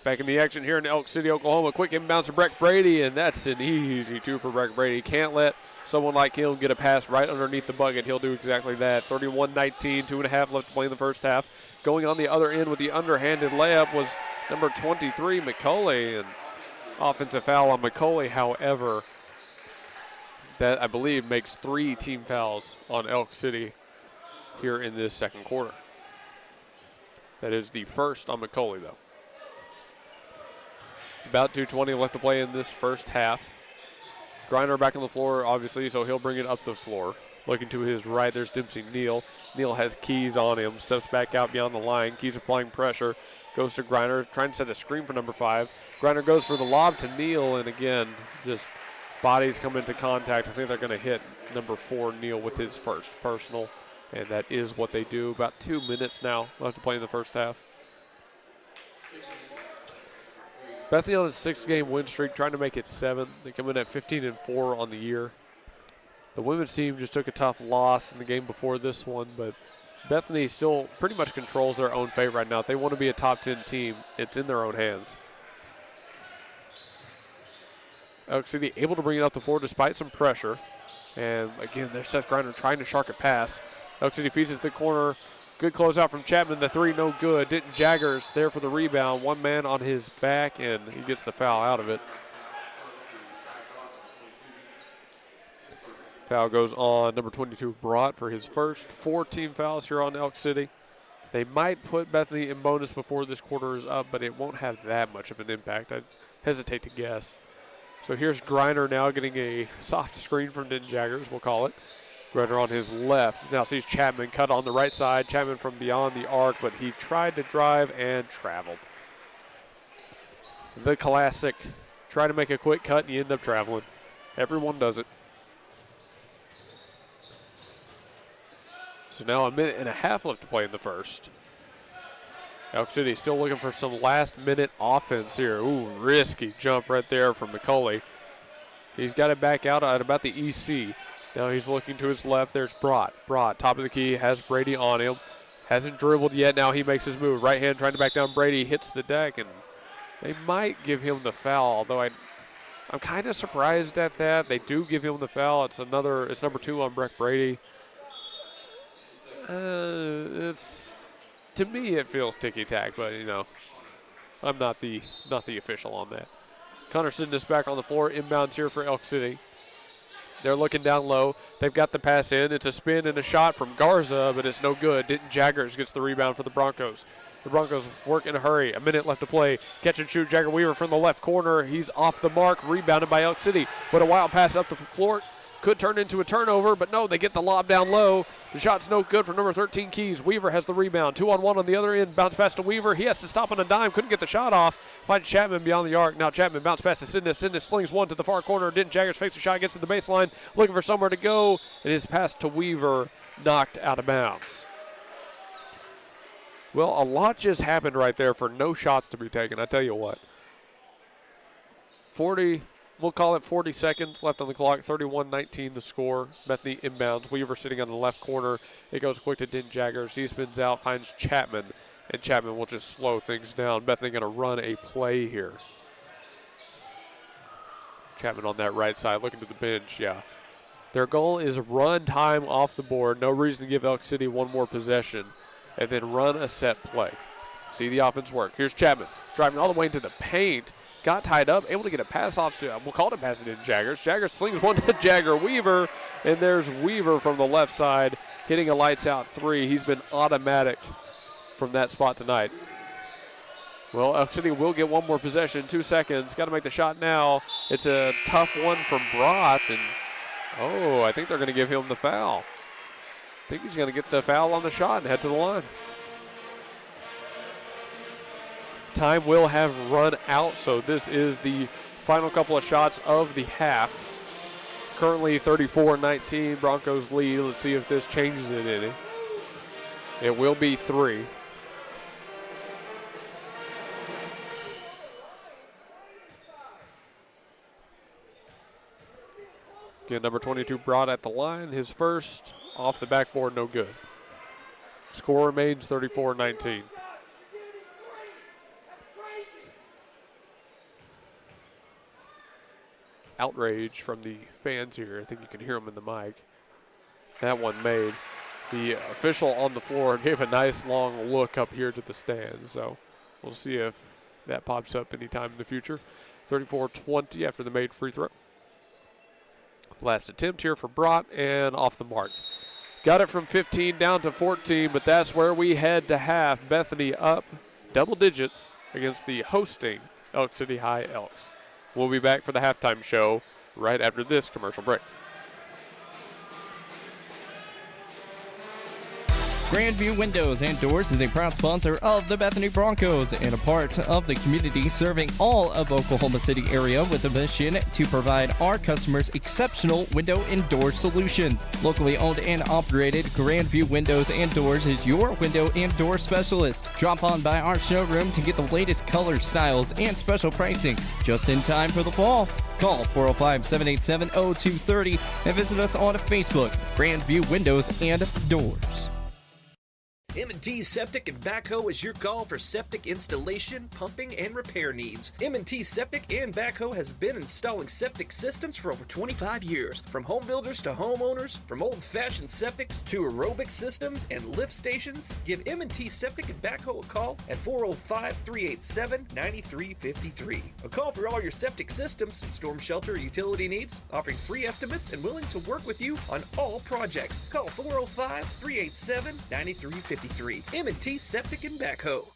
Back in the action here in Elk City, Oklahoma. Quick inbounds to Breck Brady, and that's an easy two for Breck Brady. Can't let someone like him get a pass right underneath the bucket. He'll do exactly that. 31-19, 2.5 left to play in the first half. Going on the other end with the underhanded layup was number 23, McCauley, and offensive foul on McCauley. However, that I believe makes 3 team fouls on Elk City here in this second quarter. That is the first on McCauley, though. About 2:20 left to play in this first half. Griner back on the floor, obviously, so he'll bring it up the floor. Looking to his right, there's Dempsey Neal. Neal has Keys on him, steps back out beyond the line. Keys applying pressure, goes to Griner, trying to set a screen for number 5. Griner goes for the lob to Neal, and again, just bodies come into contact. I think they're going to hit number 4, Neal, with his first personal, and that is what they do. About 2 minutes now left to play in the first half. Bethany on a 6-game win streak, trying to make it 7. They come in at 15-4 on the year. The women's team just took a tough loss in the game before this one, but Bethany still pretty much controls their own fate right now. If they want to be a top 10 team, it's in their own hands. Elk City able to bring it up the floor despite some pressure. And again, there's Seth Griner trying to shark a pass. Elk City feeds it to the corner. Good closeout from Chapman. The 3 no good. Denton Jaggers there for the rebound. One man on his back, and he gets the foul out of it. Foul goes on number 22, Brought, for his first 4 team fouls here on Elk City. They might put Bethany in bonus before this quarter is up, but it won't have that much of an impact. I'd hesitate to guess. So here's Griner now getting a soft screen from Denton Jaggers, we'll call it. Griner on his left. Now sees Chapman cut on the right side. Chapman from beyond the arc, but he tried to drive and traveled. The classic. Try to make a quick cut and you end up traveling. Everyone does it. So now 1.5 minutes left to play in the first. Elk City still looking for some last-minute offense here. Ooh, risky jump right there from McCauley. He's got it back out at about the EC. Now he's looking to his left. There's Brought. Brought, top of the key, has Brady on him. Hasn't dribbled yet. Now he makes his move. Right hand trying to back down Brady. Hits the deck, and they might give him the foul, although I'm kind of surprised at that. They do give him the foul. It's number 2 on Breck Brady. To me, it feels ticky-tack, but, you know, I'm not the official on that. Connor Sidness back on the floor. Inbounds here for Elk City. They're looking down low. They've got the pass in. It's a spin and a shot from Garza, but it's no good. Denton Jaggers gets the rebound for the Broncos. The Broncos work in a hurry. 1 minute left to play. Catch and shoot. Jagger Weaver from the left corner. He's off the mark. Rebounded by Elk City. But a wild pass up the floor. Could turn into a turnover, but no, they get the lob down low. The shot's no good for number 13, Keys. Weaver has the rebound. 2-on-1 on the other end. Bounce pass to Weaver. He has to stop on a dime. Couldn't get the shot off. Finds Chapman beyond the arc. Now Chapman bounce pass to Sidness. Sidness slings one to the far corner. Denton Jaggers fakes a shot, gets to the baseline, looking for somewhere to go, and his pass to Weaver knocked out of bounds. Well, a lot just happened right there for no shots to be taken. I tell you what. We'll call it 40 seconds left on the clock. 31-19 the score. Bethany inbounds. Weaver sitting on the left corner. It goes quick to Denton Jaggers. He spins out, finds Chapman, and Chapman will just slow things down. Bethany going to run a play here. Chapman on that right side looking to the bench. Yeah. Their goal is run time off the board. No reason to give Elk City one more possession. And then run a set play. See the offense work. Here's Chapman driving all the way into the paint. Got tied up, able to get a pass off to, we'll call it a pass to Jaggers. Jaggers slings one to Jagger Weaver, and there's Weaver from the left side hitting a lights-out 3. He's been automatic from that spot tonight. Well, Elk City will get one more possession. 2 seconds. Got to make the shot now. It's a tough one from Brought, and I think they're going to give him the foul. I think he's going to get the foul on the shot and head to the line. time will have run out, so this is the final couple of shots of the half. Currently 34-19, Broncos lead. Let's see if this changes it any. It will be 3. Again, number 22 brought at the line. His first off the backboard, no good. Score remains 34-19. Outrage from the fans here. I think you can hear them in the mic. That one made. The official on the floor gave a nice long look up here to the stands. So we'll see if that pops up anytime in the future. 34-20 after the made free throw. Last attempt here for Brott and off the mark. Got it from 15 down to 14, but that's where we head to half. Bethany up double digits against the hosting Elk City High Elks. We'll be back for the halftime show right after this commercial break. Grandview Windows and Doors is a proud sponsor of the Bethany Broncos and a part of the community serving all of Oklahoma City area with a mission to provide our customers exceptional window and door solutions. Locally owned and operated, Grandview Windows and Doors is your window and door specialist. Drop on by our showroom to get the latest colors, styles, and special pricing just in time for the fall. Call 405-787-0230 and visit us on Facebook, Grandview Windows and Doors. M&T Septic and Backhoe is your call for septic installation, pumping, and repair needs. M&T Septic and Backhoe has been installing septic systems for over 25 years. From home builders to homeowners, from old-fashioned septics to aerobic systems and lift stations, give M&T Septic and Backhoe a call at 405-387-9353. A call for all your septic systems, storm shelter, utility needs, offering free estimates and willing to work with you on all projects. Call 405-387-9353. M&T Septic and Backhoe.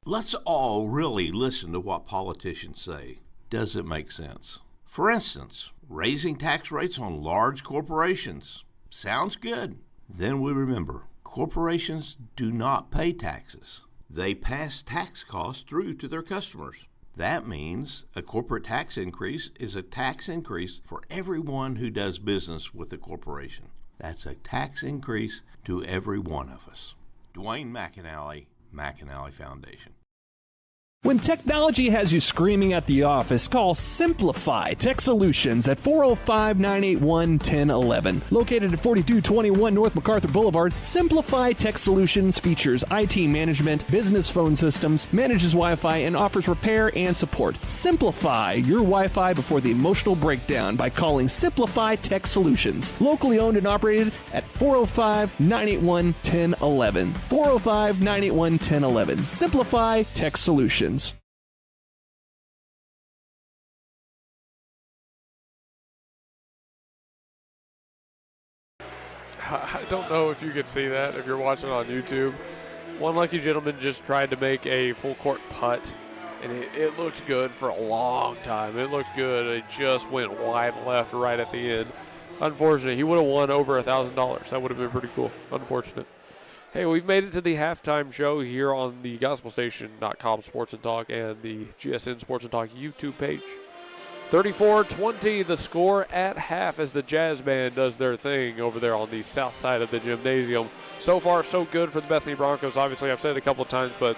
Let's all really listen to what politicians say. Does it make sense? For instance, raising tax rates on large corporations. Sounds good. Then we remember, corporations do not pay taxes. They pass tax costs through to their customers. That means a corporate tax increase is a tax increase for everyone who does business with a corporation. That's a tax increase to every one of us. Dwayne McAnally, McAnally Foundation. When technology has you screaming at the office, call Simplify Tech Solutions at 405-981-1011. Located at 4221 North MacArthur Boulevard, Simplify Tech Solutions features IT management, business phone systems, manages Wi-Fi, and offers repair and support. Simplify your Wi-Fi before the emotional breakdown by calling Simplify Tech Solutions. Locally owned and operated at 405-981-1011. 405-981-1011. Simplify Tech Solutions. I don't know if you could see that if you're watching on YouTube. One lucky gentleman just tried to make a full court putt, and it looked good for a long time. It looked good. It just went wide left right at the end. Unfortunate. He would have won over $1,000. That would have been pretty cool. Unfortunate. Hey, we've made it to the halftime show here on the GospelStation.com Sports and Talk and the GSN Sports and Talk YouTube page. 34-20 the score at half as the Jazz Band does their thing over there on the south side of the gymnasium. So far, so good for the Bethany Broncos. Obviously, I've said it a couple of times, but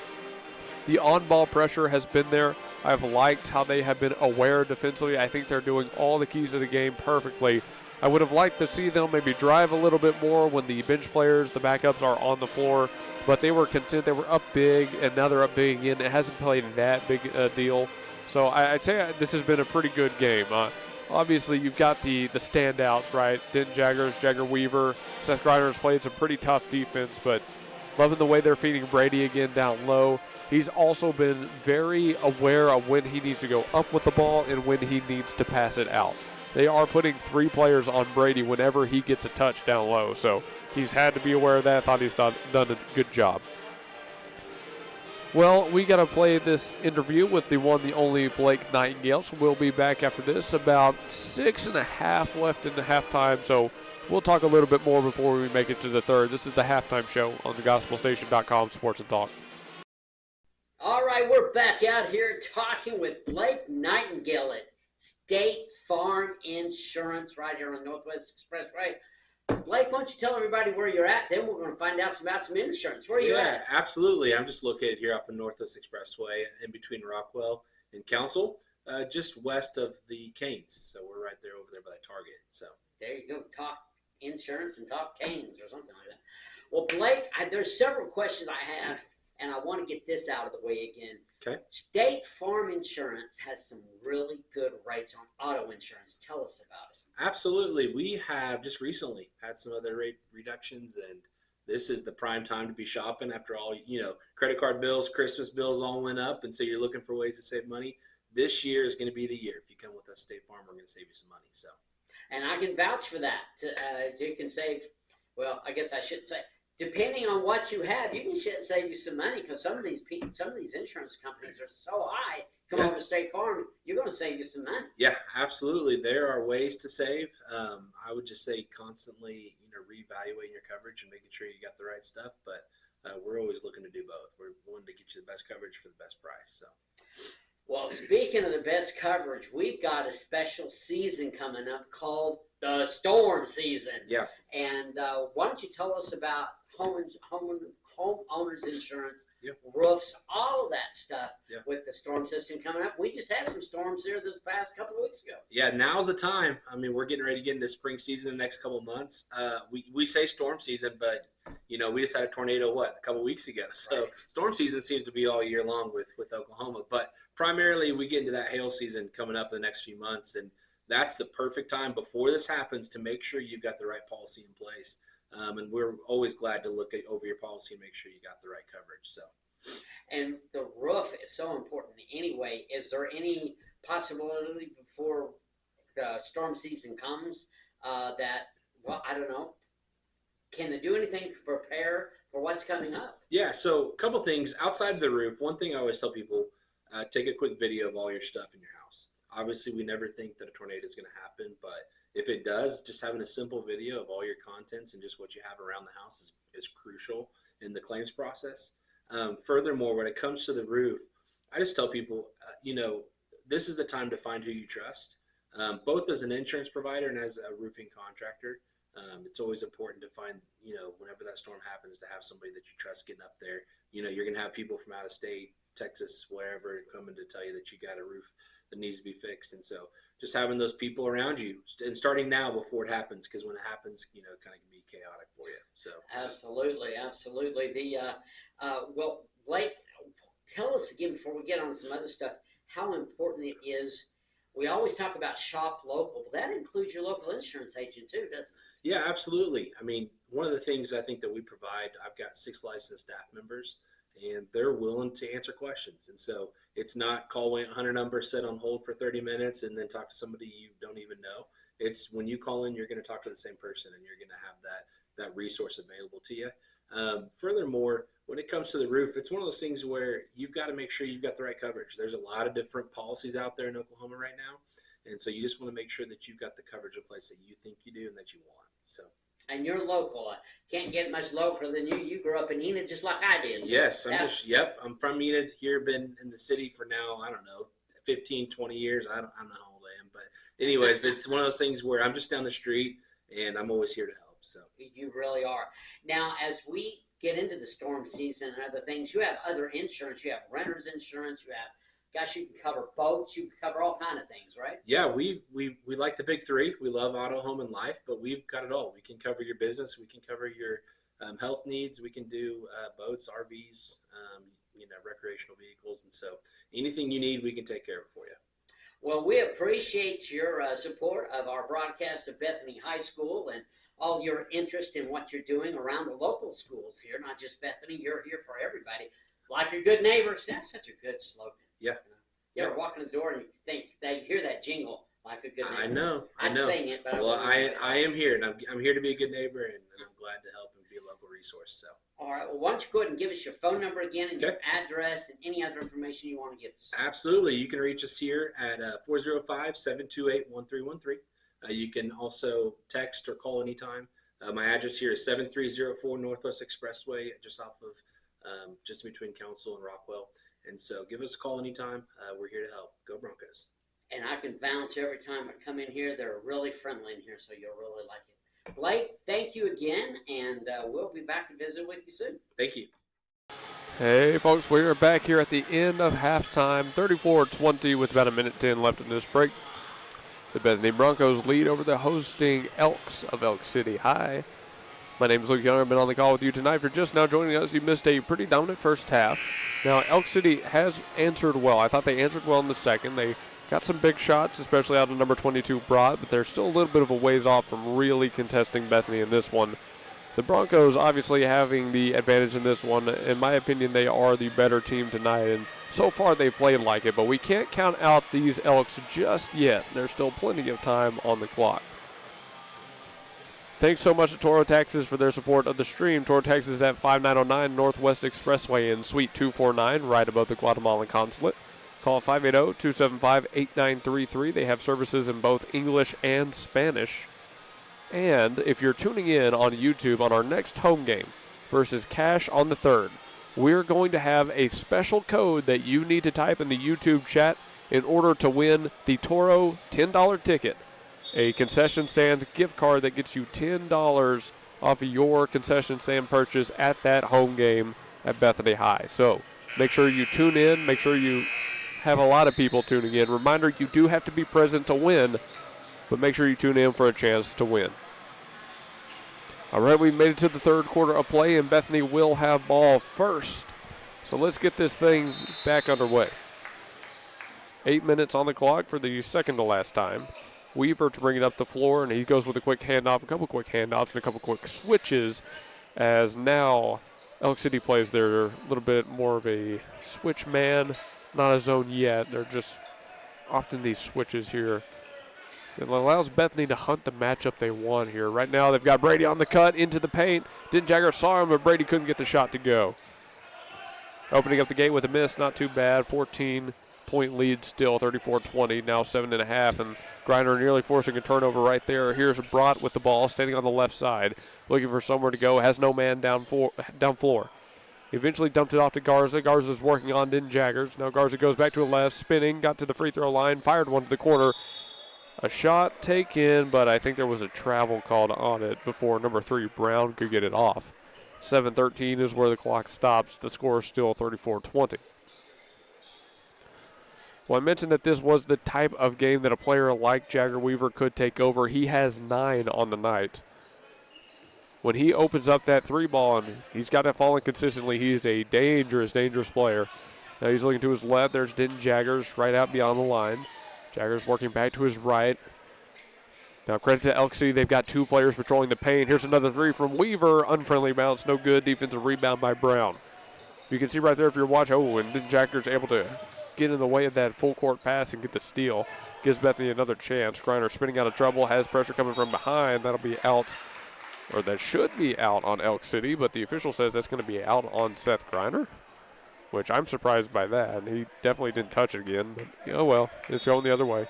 the on-ball pressure has been there. I've liked how they have been aware defensively. I think they're doing all the keys of the game perfectly. I would have liked to see them maybe drive a little bit more when the bench players, the backups, are on the floor, but they were content. They were up big, and now they're up big again. It hasn't played that big a deal. So I'd say this has been a pretty good game. Obviously, you've got the standouts, right? Denton Jaggers, Jagger Weaver, Seth Griner has played some pretty tough defense, but loving the way they're feeding Brady again down low. He's also been very aware of when he needs to go up with the ball and when he needs to pass it out. They are putting 3 players on Brady whenever he gets a touch down low, so he's had to be aware of that. I thought he's done a good job. Well, we got to play this interview with the one, the only Blake Nightingale, so we'll be back after this. About 6.5 left in the halftime, so we'll talk a little bit more before we make it to the third. This is the halftime show on the GospelStation.com Sports and Talk. right, we're back out here talking with Blake Nightingale at State Farm Insurance right here on Northwest Expressway. Blake, why don't you tell everybody where you're at? Then we're going to find out about some insurance. Where are you at? Absolutely. I'm just located here off of Northwest Expressway in between Rockwell and Council, just west of the Canes. So we're right there over there by the Target. So there you go. Talk insurance and talk Canes or something like that. Well, Blake, there's several questions I have, and I want to get this out of the way again. Okay. State Farm Insurance has some really good rates on auto insurance. Tell us about it. Absolutely. We have just recently had some other rate reductions, and this is the prime time to be shopping after all, credit card bills, Christmas bills all went up, and so you're looking for ways to save money. This year is going to be the year. If you come with us, State Farm, we're going to save you some money. So, and I can vouch for that. You can save, well, I guess I shouldn't say, depending on what you have, you can save you some money because some of these insurance companies are so high. Come over to State Farm, you're going to save you some money. Yeah, absolutely. There are ways to save. I would just say constantly, reevaluating your coverage and making sure you got the right stuff. But we're always looking to do both. We're wanting to get you the best coverage for the best price. So. Well, speaking of the best coverage, we've got a special season coming up called the storm season. Yeah. And why don't you tell us about homeowners insurance, yep. roofs, all of that stuff yep. with the storm system coming up. We just had some storms here this past couple of weeks ago. Yeah, now's the time. I mean, we're getting ready to get into spring season in the next couple of months. We say storm season, but, we just had a tornado, a couple of weeks ago. So right. Storm season seems to be all year long with Oklahoma. But primarily we get into that hail season coming up in the next few months. And that's the perfect time before this happens to make sure you've got the right policy in place. And we're always glad to look over your policy and make sure you got the right coverage. So, and the roof is so important anyway. Is there any possibility before the storm season comes that, I don't know, can they do anything to prepare for what's coming up? Yeah, so a couple things outside of the roof. One thing I always tell people, take a quick video of all your stuff in your house. Obviously, we never think that a tornado is going to happen, but if it does, just having a simple video of all your contents and just what you have around the house is crucial in the claims process. Furthermore, when it comes to the roof, I just tell people, this is the time to find who you trust, both as an insurance provider and as a roofing contractor. It's always important to find, whenever that storm happens, to have somebody that you trust getting up there. You're going to have people from out of state, Texas, wherever, coming to tell you that you got a roof that needs to be fixed. And so just having those people around you and starting now before it happens, because when it happens, it kind of can be chaotic for you. So absolutely. Well, Blake, tell us again before we get on some other stuff, how important it is. We always talk about shop local, but that includes your local insurance agent too, doesn't it? Yeah, absolutely. I mean, one of the things I think that we provide, I've got 6 licensed staff members, and they're willing to answer questions. And so it's not call 100 number, sit on hold for 30 minutes, and then talk to somebody you don't even know. It's when you call in, you're going to talk to the same person, and you're going to have that resource available to you. Furthermore, when it comes to the roof, it's one of those things where you've got to make sure you've got the right coverage. There's a lot of different policies out there in Oklahoma right now, and so you just want to make sure that you've got the coverage in place that you think you do and that you want. So. And you're local. Can't get much local than you. You grew up in Enid just like I did. So yes, I'm from Enid here, been in the city for now, I don't know, 15, 20 years. I don't know how old I am. But anyways, it's one of those things where I'm just down the street, and I'm always here to help. So you really are. Now, as we get into the storm season and other things, you have other insurance. You have renter's insurance. You have, gosh, you can cover boats. You can cover all kind of things, right? Yeah, we like the big 3. We love auto, home, and life, but we've got it all. We can cover your business. We can cover your health needs. We can do boats, RVs, recreational vehicles. And so anything you need, we can take care of it for you. Well, we appreciate your support of our broadcast of Bethany High School and all your interest in what you're doing around the local schools here, not just Bethany. You're here for everybody. Like your good neighbors. That's such a good slogan. Yeah. You ever walk in the door and you think that you hear that jingle, like a good neighbor? I know. I'd sing it, but I am here, and I'm here to be a good neighbor, and I'm glad to help and be a local resource. So. All right. Well, why don't you go ahead and give us your phone number again and your address and any other information you want to give us. Absolutely. You can reach us here at 405-728-1313. You can also text or call anytime. My address here is 7304 Northwest Expressway, just off of just between Council and Rockwell. And so give us a call anytime. We're here to help. Go Broncos. And I can vouch every time I come in here, they're really friendly in here, so you'll really like it. Blake, thank you again, and we'll be back to visit with you soon. Thank you. Hey, folks, we are back here at the end of halftime, 34-20 with about a minute 10 left in this break. The Bethany Broncos lead over the hosting Elks of Elk City High. My name is Luke Young. I've been on the call with you tonight. For just now joining us, you missed a pretty dominant first half. Now, Elk City has answered well. I thought they answered well in the second. They got some big shots, especially out of number 22, Broad, but they're still a little bit of a ways off from really contesting Bethany in this one. The Broncos obviously having the advantage in this one. In my opinion, they are the better team tonight, and so far they've played like it, but we can't count out these Elks just yet. There's still plenty of time on the clock. Thanks so much to Toro Taxis for their support of the stream. Toro Taxis at 5909 Northwest Expressway in Suite 249, right above the Guatemalan consulate. Call 580-275-8933. They have services in both English and Spanish. And if you're tuning in on YouTube on our next home game versus Cash on the 3rd, we're going to have a special code that you need to type in the YouTube chat in order to win the Toro $10 ticket, a concession stand gift card that gets you $10 off of your concession stand purchase at that home game at Bethany High. So make sure you tune in. Make sure you have a lot of people tuning in. Reminder, you do have to be present to win, but make sure you tune in for a chance to win. All right, we've made it to the third quarter of play, and Bethany will have ball first. So let's get this thing back underway. 8 minutes on the clock for the second to last time. Weaver to bring it up the floor, and he goes with a quick handoff, a couple quick handoffs, and a couple quick switches, as now Elk City plays their little bit more of a switch man. Not a zone yet. They're just often these switches here. It allows Bethany to hunt the matchup they want here. Right now they've got Brady on the cut into the paint. Jagger saw him, but Brady couldn't get the shot to go. Opening up the gate with a miss, not too bad. 14-point lead still, 34-20, now 7.5. And Griner nearly forcing a turnover right there. Here's Brott with the ball, standing on the left side, looking for somewhere to go. Has no man down floor. Eventually dumped it off to Garza. Garza's working on Jaggers. Now Garza goes back to the left, spinning, got to the free throw line, fired one to the corner. A shot taken, but I think there was a travel called on it before number 3, Brown, could get it off. 7:13 is where the clock stops. The score is still 34-20. Well, I mentioned that this was the type of game that a player like Jagger Weaver could take over. He has 9 on the night. When he opens up that 3 ball, and he's got it falling consistently, he's a dangerous, dangerous player. Now he's looking to his left. There's Jaggers right out beyond the line. Jaggers working back to his right. Now credit to Elk City. They've got 2 players patrolling the paint. Here's another 3 from Weaver. Unfriendly bounce, no good. Defensive rebound by Brown. You can see right there if you're watching. Oh, and Jaggers able to get in the way of that full court pass and get the steal. Gives Bethany another chance. Griner spinning out of trouble. Has pressure coming from behind. That'll be out. Or that should be out on Elk City, but the official says that's going to be out on Seth Griner, which I'm surprised by that. He definitely didn't touch it again, but oh well, it's going the other way.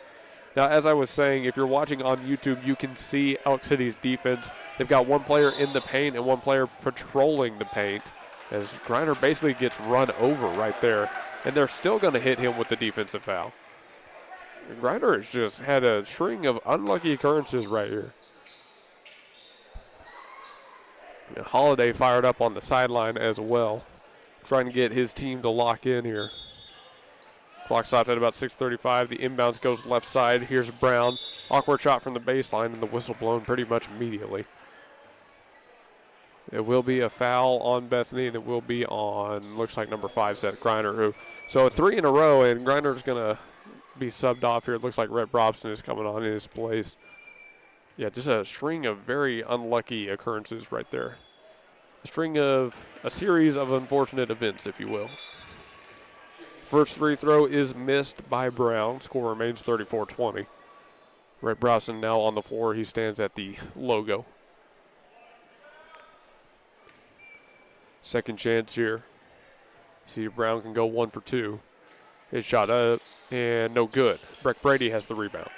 Now, as I was saying, if you're watching on YouTube, you can see Elk City's defense. They've got 1 player in the paint and 1 player patrolling the paint, as Griner basically gets run over right there, and they're still going to hit him with the defensive foul. Griner has just had a string of unlucky occurrences right here. And Holiday fired up on the sideline as well, trying to get his team to lock in here. Clock stopped at about 6:35. The inbounds goes left side. Here's Brown. Awkward shot from the baseline, and the whistle blown pretty much immediately. It will be a foul on Bethany, and it will be on, looks like number 5, Seth Griner. So 3 in a row, and Griner's going to be subbed off here. It looks like Rhett Brobson is coming on in his place. Yeah, just a string of very unlucky occurrences right there. A series of unfortunate events, if you will. First free throw is missed by Brown. Score remains 34-20. Rhett Brobson now on the floor. He stands at the logo. Second chance here. See if Brown can go 1 for 2. His shot up and no good. Breck Brady has the rebound.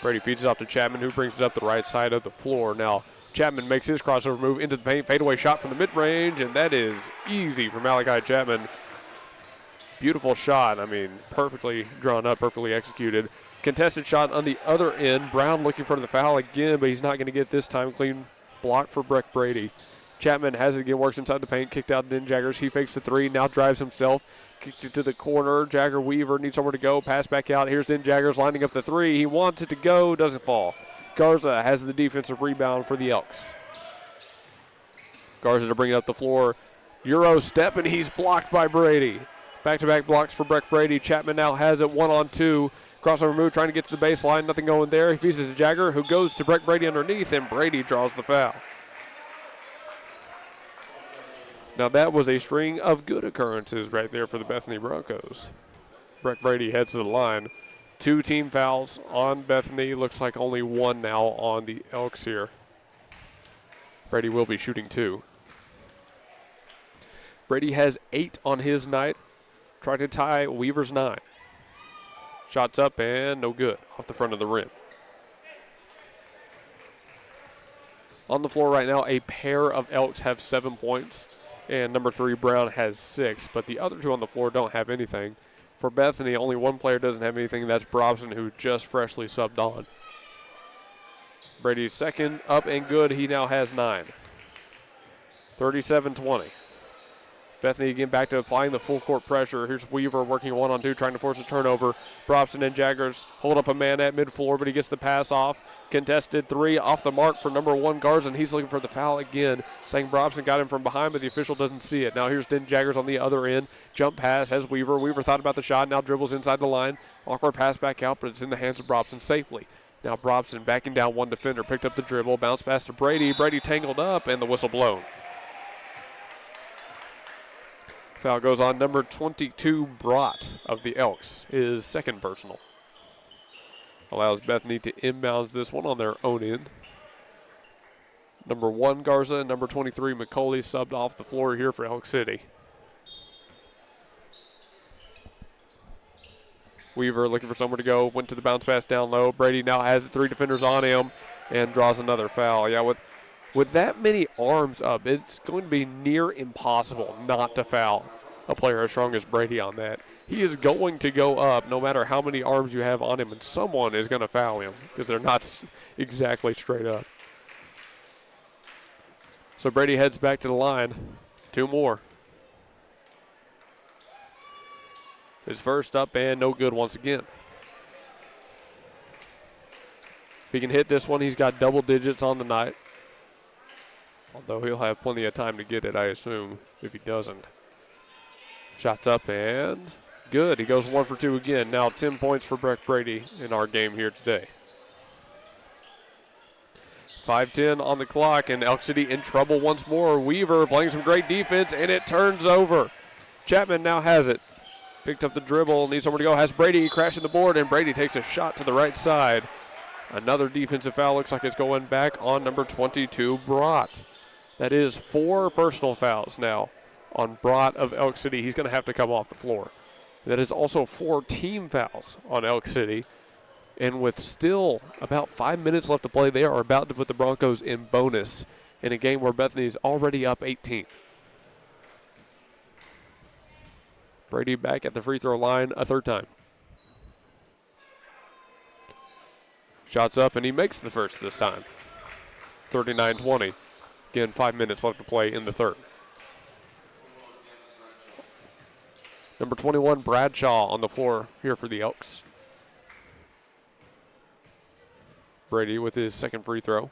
Brady feeds it off to Chapman, who brings it up the right side of the floor. Now Chapman makes his crossover move into the paint, fadeaway shot from the mid-range, and that is easy for Malachi Chapman. Beautiful shot. I mean, perfectly drawn up, perfectly executed. Contested shot on the other end. Brown looking for the foul again, but he's not going to get this time. Clean block for Breck Brady. Chapman has it again, works inside the paint, kicked out Den Jaggers. He fakes the three, now drives himself, kicked it to the corner. Jagger Weaver needs somewhere to go, pass back out. Here's Den Jaggers lining up the three. He wants it to go, doesn't fall. Garza has the defensive rebound for the Elks. Garza to bring it up the floor. Euro step, and he's blocked by Brady. Back-to-back blocks for Breck Brady. Chapman now has it 1-on-2. Crossover move, trying to get to the baseline. Nothing going there. He feeds it to Jagger, who goes to Breck Brady underneath, and Brady draws the foul. Now that was a string of good occurrences right there for the Bethany Broncos. Breck Brady heads to the line. 2 team fouls on Bethany. Looks like only 1 now on the Elks here. Brady will be shooting 2. Brady has 8 on his night. Tried to tie Weaver's 9. Shots up and no good. Off the front of the rim. On the floor right now, a pair of Elks have 7 points. And number 3, Brown, has 6. But the other 2 on the floor don't have anything. For Bethany, only 1 player doesn't have anything. That's Brobson, who just freshly subbed on. Brady's second, up and good. He now has 9. 37-20. Bethany again back to applying the full court pressure. Here's Weaver working 1-on-2, trying to force a turnover. Brobson and Jaggers hold up a man at mid-floor, but he gets the pass off. Contested 3 off the mark for number 1, Garza, and he's looking for the foul again, saying Brobson got him from behind, but the official doesn't see it. Now here's Den Jaggers on the other end. Jump pass has Weaver. Weaver thought about the shot, now dribbles inside the line. Awkward pass back out, but it's in the hands of Brobson safely. Now Brobson backing down 1 defender, picked up the dribble, bounce pass to Brady. Brady tangled up, and the whistle blown. Foul goes on number 22, Brott of the Elks, his second personal. Allows Bethany to inbounds this one on their own end. Number 1, Garza, and number 23, McCauley, subbed off the floor here for Elk City. Weaver looking for somewhere to go, went to the bounce pass down low. Brady now has 3 defenders on him and draws another foul. Yeah, with that many arms up, it's going to be near impossible not to foul a player as strong as Brady on that. He is going to go up no matter how many arms you have on him, and someone is going to foul him because they're not exactly straight up. So Brady heads back to the line. 2 more. His first up and no good once again. If he can hit this one, he's got double digits on the night. Although he'll have plenty of time to get it, I assume, if he doesn't. Shots up and good. He goes 1 for 2 again. Now 10 points for Breck Brady in our game here today. 5:10 on the clock, and Elk City in trouble once more. Weaver playing some great defense, and it turns over. Chapman now has it. Picked up the dribble, needs somewhere to go. Has Brady crashing the board, and Brady takes a shot to the right side. Another defensive foul. Looks like it's going back on number 22, Brott. That is 4 personal fouls now on Brott of Elk City. He's going to have to come off the floor. That is also 4 team fouls on Elk City. And with still about 5 minutes left to play, they are about to put the Broncos in bonus in a game where Bethany's already up 18. Brady back at the free throw line a 3rd time. Shots up, and he makes the first this time. 39-20. Again, 5 minutes left to play in the 3rd. Number 21, Bradshaw, on the floor here for the Elks. Brady with his 2nd free throw.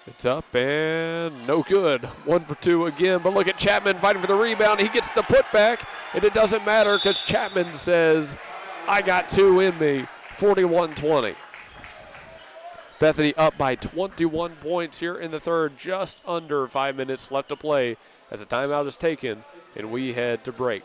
It's up and no good. 1 for 2 again, but look at Chapman fighting for the rebound. He gets the putback, and it doesn't matter because Chapman says, I got 2 in me. 41-20. Bethany up by 21 points here in the 3rd, just under 5 minutes left to play as a timeout is taken, and we head to break.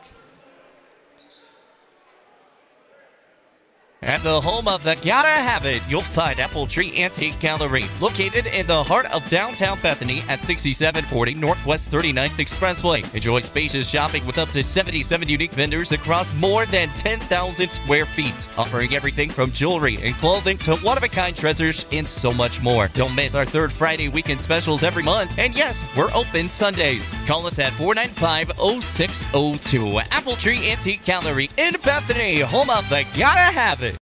At the home of the Gotta Have It, you'll find Apple Tree Antique Gallery, located in the heart of downtown Bethany at 6740 Northwest 39th Expressway. Enjoy spacious shopping with up to 77 unique vendors across more than 10,000 square feet, offering everything from jewelry and clothing to one-of-a-kind treasures and so much more. Don't miss our third Friday weekend specials every month. And yes, we're open Sundays. Call us at 495-0602. Apple Tree Antique Gallery in Bethany, home of the Gotta Have It.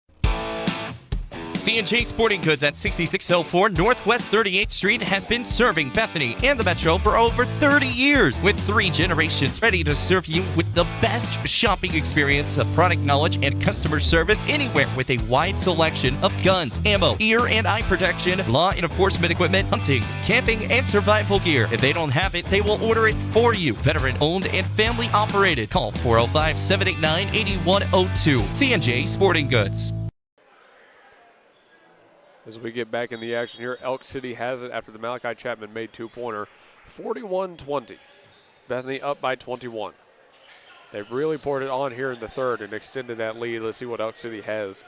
C&J Sporting Goods at 6604 Northwest 38th Street has been serving Bethany and the Metro for over 30 years, with 3 generations ready to serve you with the best shopping experience of product knowledge and customer service anywhere, with a wide selection of guns, ammo, ear and eye protection, law enforcement equipment, hunting, camping, and survival gear. If they don't have it, they will order it for you. Veteran owned and family operated. Call 405-789-8102. C&J Sporting Goods. As we get back in the action here, Elk City has it after the Malachi Chapman made 2-pointer. 41-20. Bethany up by 21. They've really poured it on here in the third and extended that lead. Let's see what Elk City has.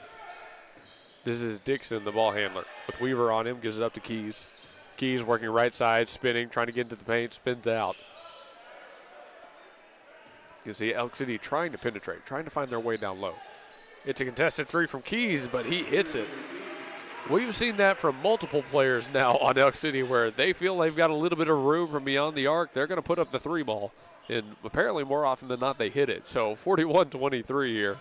This is Dixon, the ball handler. With Weaver on him, gives it up to Keys. Keys working right side, spinning, trying to get into the paint, spins out. You can see Elk City trying to penetrate, trying to find their way down low. It's a contested 3 from Keys, but he hits it. We've seen that from multiple players now on Elk City, where they feel they've got a little bit of room from beyond the arc. They're going to put up the 3 ball, and apparently more often than not they hit it. So 41-23 here.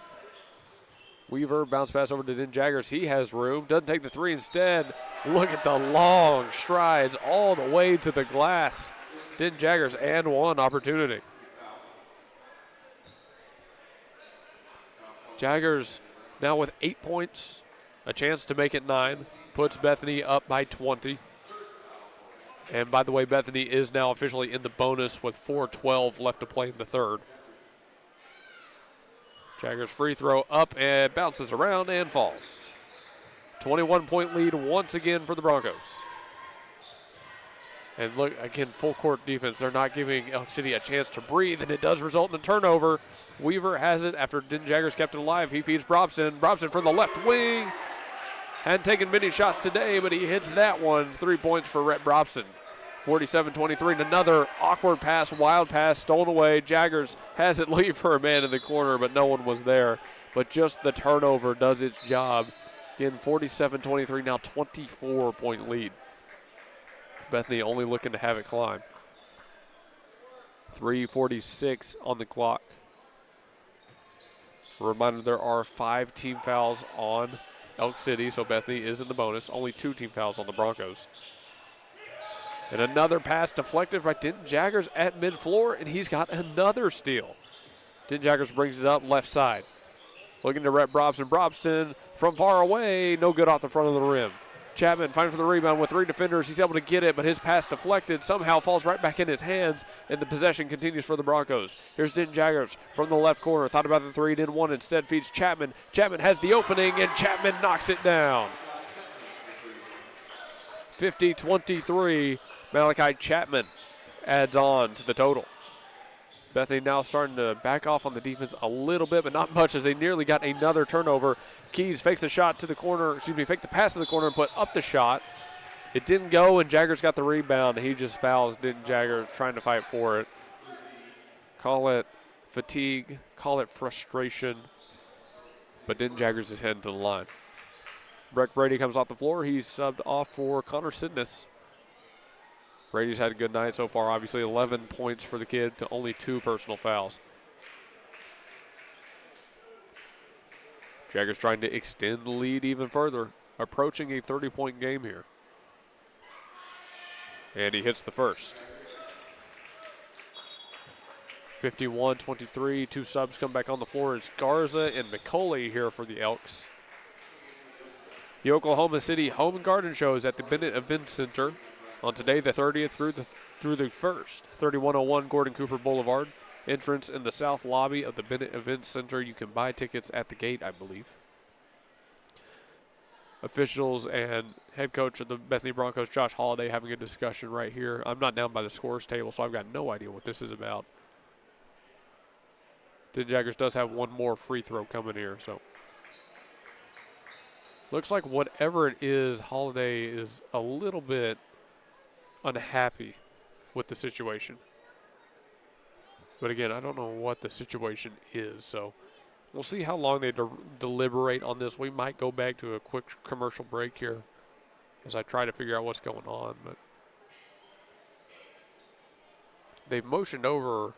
Weaver bounce pass over to Den Jaggers. He has room, doesn't take the 3 instead. Look at the long strides all the way to the glass. Den Jaggers and 1 opportunity. Jaggers now with 8 points. A chance to make it 9, puts Bethany up by 20. And by the way, Bethany is now officially in the bonus with 4:12 left to play in the third. Jaggers free throw up and bounces around and falls. 21-point lead once again for the Broncos. And look, again, full court defense. They're not giving Elk City a chance to breathe, and it does result in a turnover. Weaver has it after Den Jaggers kept it alive. He feeds Brobson. Brobson from the left wing. Hadn't taken many shots today, but he hits that one. 3 points for Rhett Brobson. 47-23, and another awkward pass, wild pass, stolen away. Jaggers has it leave for a man in the corner, but no one was there. But just the turnover does its job. Again, 47-23, now 24-point lead. Bethany only looking to have it climb. 3:46 on the clock. A reminder, there are 5 team fouls on Elk City, so Bethany is in the bonus. Only 2 team fouls on the Broncos. And another pass deflected by Denton Jaggers at mid-floor, and he's got another steal. Denton Jaggers brings it up left side. Looking to Rhett Brobson. Brobson from far away, no good off the front of the rim. Chapman fighting for the rebound with 3 defenders. He's able to get it, but his pass deflected, somehow falls right back in his hands, and the possession continues for the Broncos. Here's Denton Jaggers from the left corner. Thought about the 3, didn't want it, instead feeds Chapman. Chapman has the opening, and Chapman knocks it down. 50-23, Malachi Chapman adds on to the total. Bethany now starting to back off on the defense a little bit, but not much, as they nearly got another turnover. Keys fakes the shot to the corner, faked the pass to the corner and put up the shot. It didn't go, and Jaggers got the rebound. He just fouls Denton Jaggers, trying to fight for it. Call it fatigue, call it frustration, but Denton Jaggers is heading to the line. Breck Brady comes off the floor. He's subbed off for Connor Sidness. Brady's had a good night so far. Obviously 11 points for the kid to only 2 personal fouls. Jaggers trying to extend the lead even further, approaching a 30-point game here. And he hits the first. 51-23, 2 subs come back on the floor. It's Garza and McCauley here for the Elks. The Oklahoma City Home and Garden Show is at the Bennett Event Center on today, the 30th through the 1st. 3101 Gordon Cooper Boulevard. Entrance in the south lobby of the Bennett Event Center. You can buy tickets at the gate, I believe. Officials and head coach of the Bethany Broncos, Josh Holliday, having a discussion right here. I'm not down by the scores table, so I've got no idea what this is about. Den Jaggers does have one more free throw coming here, so Looks like whatever it is, Holiday is a little bit unhappy with the situation. But again, I don't know what the situation is, so we'll see how long they deliberate on this. We might go back to a quick commercial break here as I try to figure out what's going on. But they've motioned over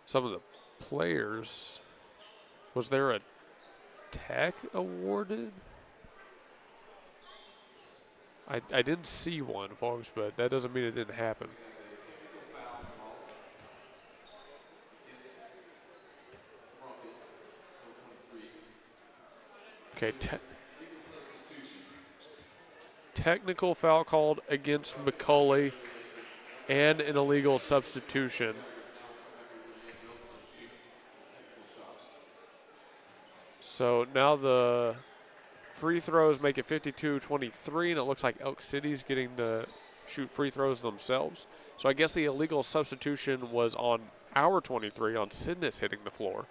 some of the players. Was there a tech awarded? I didn't see one, folks, but that doesn't mean it didn't happen. Okay, technical foul called against McCulley and an illegal substitution. So now the free throws make it 52-23, and it looks like Elk City's getting to shoot free throws themselves. So I guess the illegal substitution was on our 23 on Sidness hitting the floor.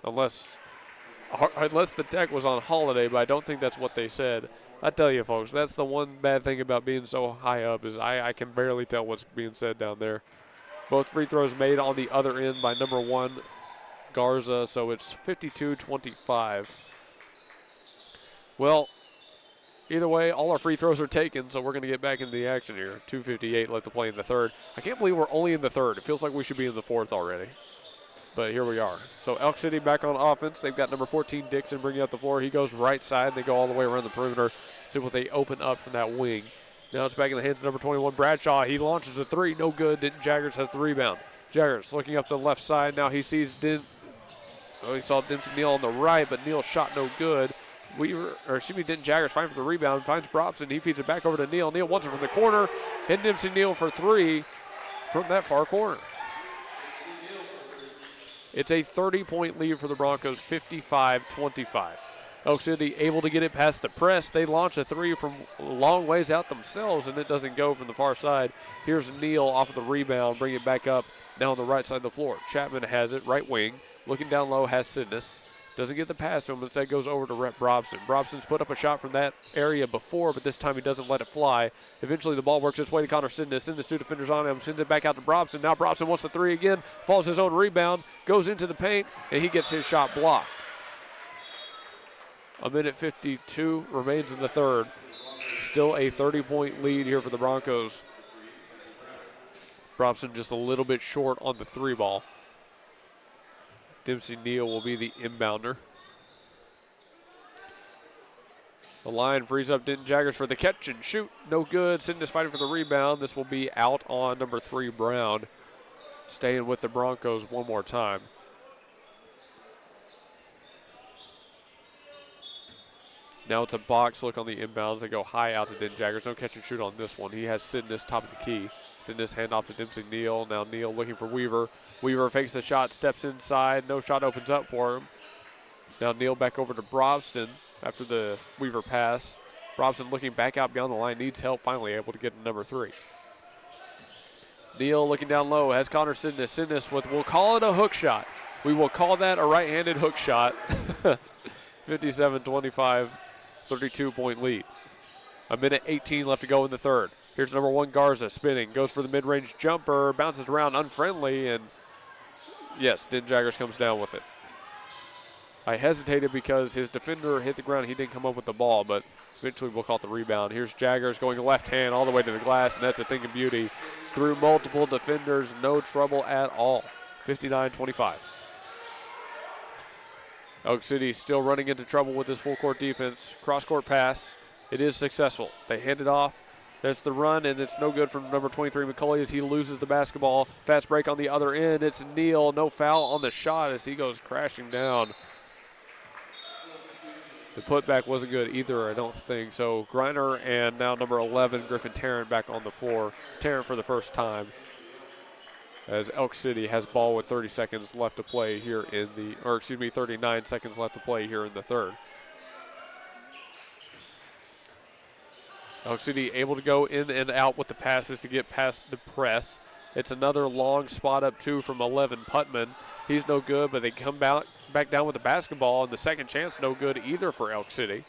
Unless the tech was on Holiday, but I don't think that's what they said. I tell you, folks, that's the one bad thing about being so high up is I can barely tell what's being said down there. Both free throws made on the other end by number 1, Garza, so it's 52-25. Well, either way, all our free throws are taken, so we're going to get back into the action here. 2:58 left to play in the third. I can't believe we're only in the third. It feels like we should be in the fourth already. But here we are. So Elk City back on offense. They've got number 14, Dixon, bringing up the floor. He goes right side. They go all the way around the perimeter. See what they open up from that wing. Now it's back in the hands of number 21, Bradshaw. He launches a three. No good. Denton Jaggers has the rebound. Jaggers looking up the left side. Now he sees he saw Dempsey Neal on the right, but Neal's shot no good. Denton Jaggers fighting for the rebound. Finds Brobson. He feeds it back over to Neal. Neal wants it from the corner. And Dempsey Neal for three from that far corner. It's a 30-point lead for the Broncos, 55-25. Elk City able to get it past the press. They launch a three from a long ways out themselves, and it doesn't go from the far side. Here's Neal off of the rebound, bring it back up now on the right side of the floor. Chapman has it, right wing. Looking down low, has Sidness. Doesn't get the pass to him, instead goes over to Rhett Brobson. Brobson's put up a shot from that area before, but this time he doesn't let it fly. Eventually the ball works its way to Connor Sidness. Sidness, two defenders on him, sends it back out to Brobson. Now Brobson wants the three again, falls his own rebound, goes into the paint, and he gets his shot blocked. A minute 52 remains in the third. Still a 30-point lead here for the Broncos. Brobson just a little bit short on the three ball. Dempsey Neal will be the inbounder. The line frees up Denton Jaggers for the catch and shoot. No good. Sidness fighting for the rebound. This will be out on number 3, Brown. Staying with the Broncos one more time. Now it's a box look on the inbounds. They go high out to Denton Jaggers. No catch and shoot on this one. He has Sidness top of the key. Sidness hand off to Dempsey Neal. Now Neal looking for Weaver. Weaver fakes the shot, steps inside. No shot opens up for him. Now Neal back over to Brobson after the Weaver pass. Brobson looking back out beyond the line. Needs help, finally able to get to number 3. Neal looking down low. Has Connor Sidness. Sidness with, we'll call it a hook shot. We will call that a right-handed hook shot. 57-25. 32-point lead. A minute 18 left to go in the third. Here's number 1, Garza, spinning. Goes for the mid-range jumper. Bounces around unfriendly. And, yes, Denton Jaggers comes down with it. I hesitated because his defender hit the ground. He didn't come up with the ball, but eventually we'll call it the rebound. Here's Jaggers going left hand all the way to the glass, and that's a thing of beauty. Through multiple defenders, no trouble at all. 59-25. Elk City still running into trouble with this full-court defense. Cross-court pass. It is successful. They hand it off. That's the run, and it's no good from number 23, McCulley, as he loses the basketball. Fast break on the other end. It's Neal. No foul on the shot as he goes crashing down. The putback wasn't good either, I don't think. So Griner and now number 11, Griffin Tarrant, back on the floor. Tarrant for the first time, as Elk City has ball with 30 seconds left to play here in the, 39 seconds left to play here in the third. Elk City able to go in and out with the passes to get past the press. It's another long spot up 2 from 11, Putman. He's no good, but they come back down with the basketball, and the second chance no good either for Elk City.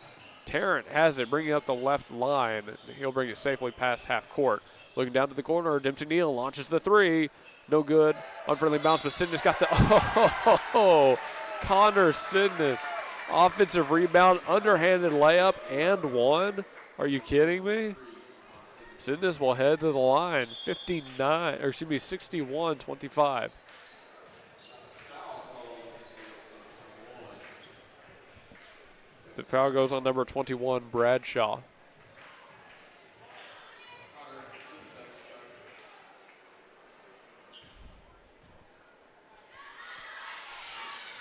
Tarrant has it, bringing up the left line. He'll bring it safely past half court. Looking down to the corner, Dempsey Neal launches the three. No good. Unfriendly bounce, but Sidness got the, Connor Sidness. Offensive rebound, underhanded layup, and one. Are you kidding me? Sidness will head to the line, 61-25. The foul goes on number 21, Bradshaw.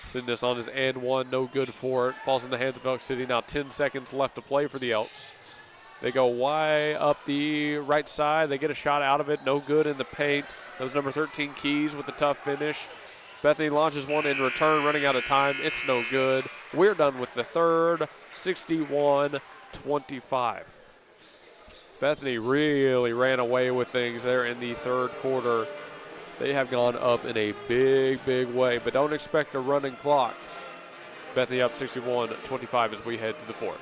Sidness on his and one, no good for it. Falls in the hands of Elk City. Now 10 seconds left to play for the Elks. They go wide up the right side. They get a shot out of it, no good in the paint. That was number 13, Keys, with a tough finish. Bethany launches one in return, running out of time. It's no good. We're done with the third, 61-25. Bethany really ran away with things there in the third quarter. They have gone up in a big, big way, but don't expect a running clock. Bethany up 61-25 as we head to the fourth.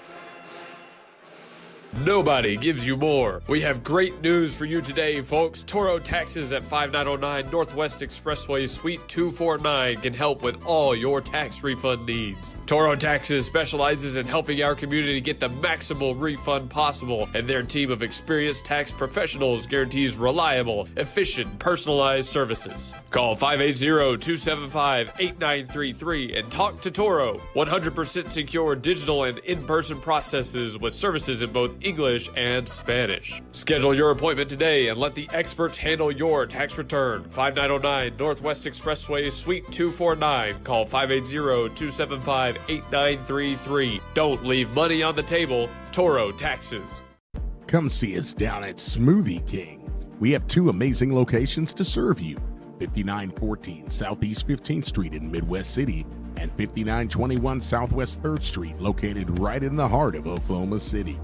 Nobody gives you more. We have great news for you today, folks. Toro Taxes at 5909 Northwest Expressway, Suite 249 can help with all your tax refund needs. Toro Taxes specializes in helping our community get the maximal refund possible, and their team of experienced tax professionals guarantees reliable, efficient, personalized services. Call 580-275-8933 and talk to Toro. 100% secure digital and in-person processes with services in both English and Spanish. Schedule your appointment today and let the experts handle your tax return. 5909 Northwest Expressway, Suite 249. Call 580-275-8933. Don't leave money on the table. Toro Taxes. Come see us down at Smoothie King. We have two amazing locations to serve you. 5914 Southeast 15th Street in Midwest City and 5921 Southwest 3rd Street, located right in the heart of Oklahoma City.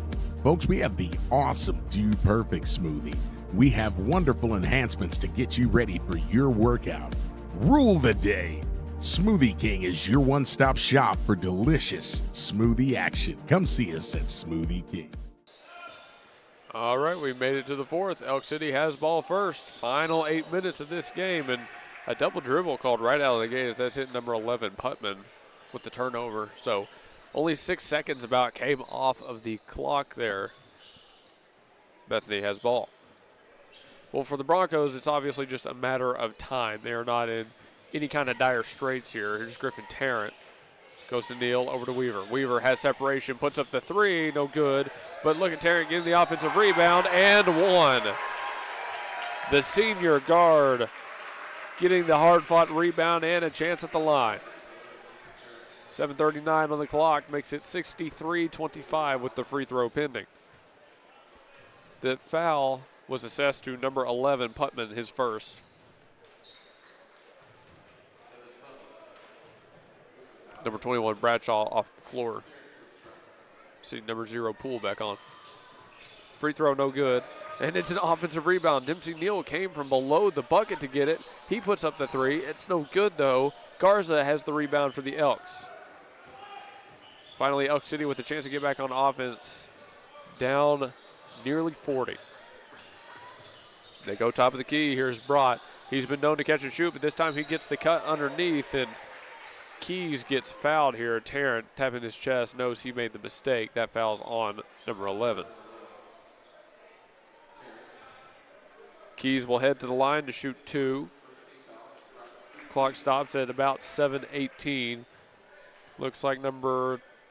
Folks, we have the awesome Dude Perfect smoothie. We have wonderful enhancements to get you ready for your workout. Rule the day. Smoothie King is your one-stop shop for delicious smoothie action. Come see us at Smoothie King. All right, we made it to the fourth. Elk City has ball first. Final 8 minutes of this game, and a double dribble called right out of the gate as that's hit number 11, Putman, with the turnover. So only 6 seconds about came off of the clock there. Bethany has ball. Well, for the Broncos, it's obviously just a matter of time. They are not in any kind of dire straits here. Here's Griffin Tarrant. Goes to Neal, over to Weaver. Weaver has separation, puts up the three, no good. But look at Tarrant getting the offensive rebound, and one. The senior guard getting the hard-fought rebound and a chance at the line. 7:39 on the clock makes it 63-25 with the free throw pending. The foul was assessed to number 11, Putman, his first. Number 21, Bradshaw, off the floor. See number 0, Poole back on. Free throw no good. And it's an offensive rebound. Dempsey Neal came from below the bucket to get it. He puts up the three. It's no good, though. Garza has the rebound for the Elks. Finally, Elk City with a chance to get back on offense. Down nearly 40. They go top of the key. Here's Brott. He's been known to catch and shoot, but this time he gets the cut underneath, and Keys gets fouled here. Tarrant, tapping his chest, knows he made the mistake. That foul's on number 11. Keys will head to the line to shoot two. Clock stops at about 7:18. Looks like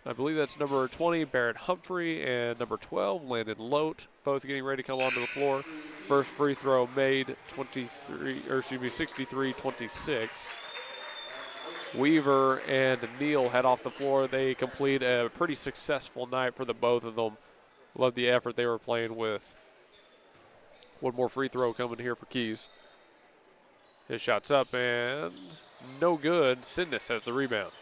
I believe that's number 20, Barrett Humphrey, and number 12, Landon Lote, both getting ready to come onto the floor. First free throw made, 63-26. Weaver and Neal head off the floor. They complete a pretty successful night for the both of them. Love the effort they were playing with. One more free throw coming here for Keys. His shot's up and no good. Sidness has the rebound.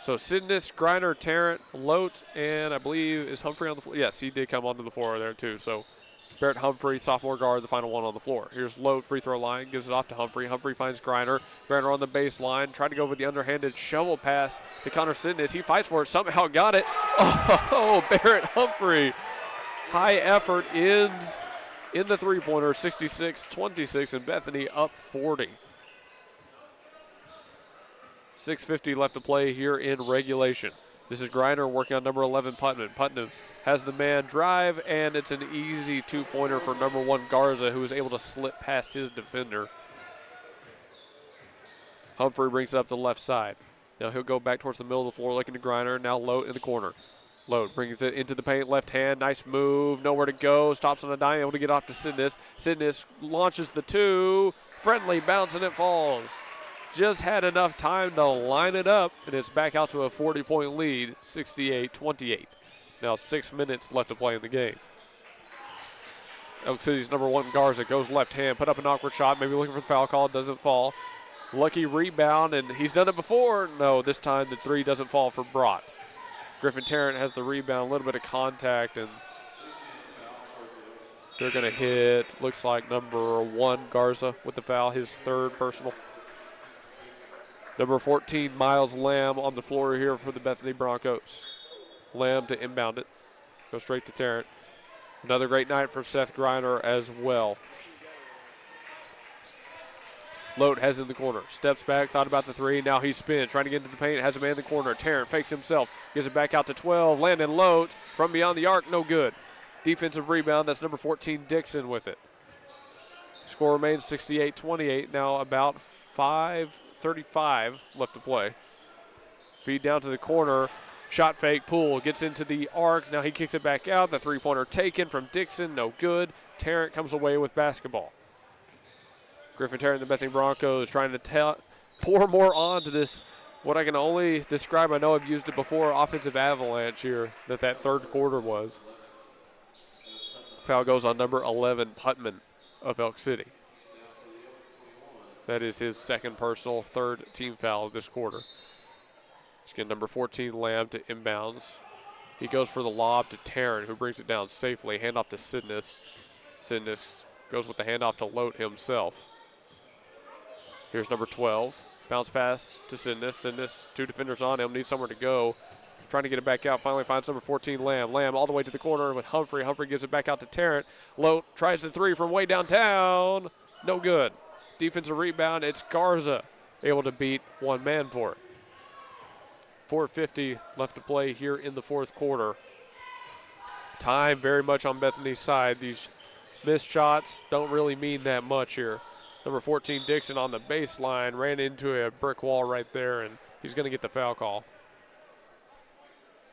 So Sidness, Griner, Tarrant, Lote, and I believe is Humphrey on the floor. Yes, he did come onto the floor there too. So Barrett Humphrey, sophomore guard, the final one on the floor. Here's Load, free throw line, gives it off to Humphrey. Humphrey finds Griner. Griner on the baseline, tried to go with the underhanded shovel pass to Connor Sidness. He fights for it, somehow got it. Oh, Barrett Humphrey. High effort ends in the three-pointer, 66-26, and Bethany up 40. 6:50 left to play here in regulation. This is Griner working on number 11, Putnam. Putnam has the man drive, and it's an easy two-pointer for number 1, Garza, who is able to slip past his defender. Humphrey brings it up to the left side. Now he'll go back towards the middle of the floor, looking to Griner. Now Load in the corner. Load brings it into the paint, left hand, nice move, nowhere to go, stops on a dime, able to get off to Sidness. Sidness launches the two, friendly bounce, and it falls. Just had enough time to line it up, and it's back out to a 40-point lead, 68-28. Now 6 minutes left to play in the game. Elk City's number 1, Garza, goes left hand, put up an awkward shot, maybe looking for the foul call, doesn't fall. Lucky rebound, and he's done it before. No, this time the three doesn't fall for Brott. Griffin Tarrant has the rebound, a little bit of contact, and they're going to hit, looks like number 1, Garza, with the foul, his third personal. Number 14, Miles Lamb on the floor here for the Bethany Broncos. Lamb to inbound it. Go straight to Tarrant. Another great night for Seth Griner as well. Load has it in the corner. Steps back, thought about the three. Now he spins, trying to get into the paint. Has a man in the corner. Tarrant fakes himself. Gives it back out to 12. Landon Load from beyond the arc. No good. Defensive rebound. That's number 14, Dixon with it. Score remains 68-28. Now about 5:35 left to play. Feed down to the corner. Shot fake. Poole gets into the arc. Now he kicks it back out. The three-pointer taken from Dixon. No good. Tarrant comes away with basketball. Griffin Tarrant, the Bethany Broncos, trying to pour more onto this, what I can only describe, I know I've used it before, offensive avalanche here that third quarter was. Foul goes on number 11, Putman of Elk City. That is his second personal, third team foul this quarter. Let's get number 14, Lamb, to inbounds. He goes for the lob to Tarrant, who brings it down safely. Handoff to Sidness. Sidness goes with the handoff to Lote himself. Here's number 12. Bounce pass to Sidness. Sidness, 2 defenders on him, needs somewhere to go. Trying to get it back out. Finally finds number 14, Lamb. Lamb all the way to the corner with Humphrey. Humphrey gives it back out to Tarrant. Lote tries the three from way downtown. No good. Defensive rebound. It's Garza able to beat one man for it. 4:50 left to play here in the fourth quarter. Time very much on Bethany's side. These missed shots don't really mean that much here. Number 14, Dixon on the baseline, ran into a brick wall right there, and he's going to get the foul call.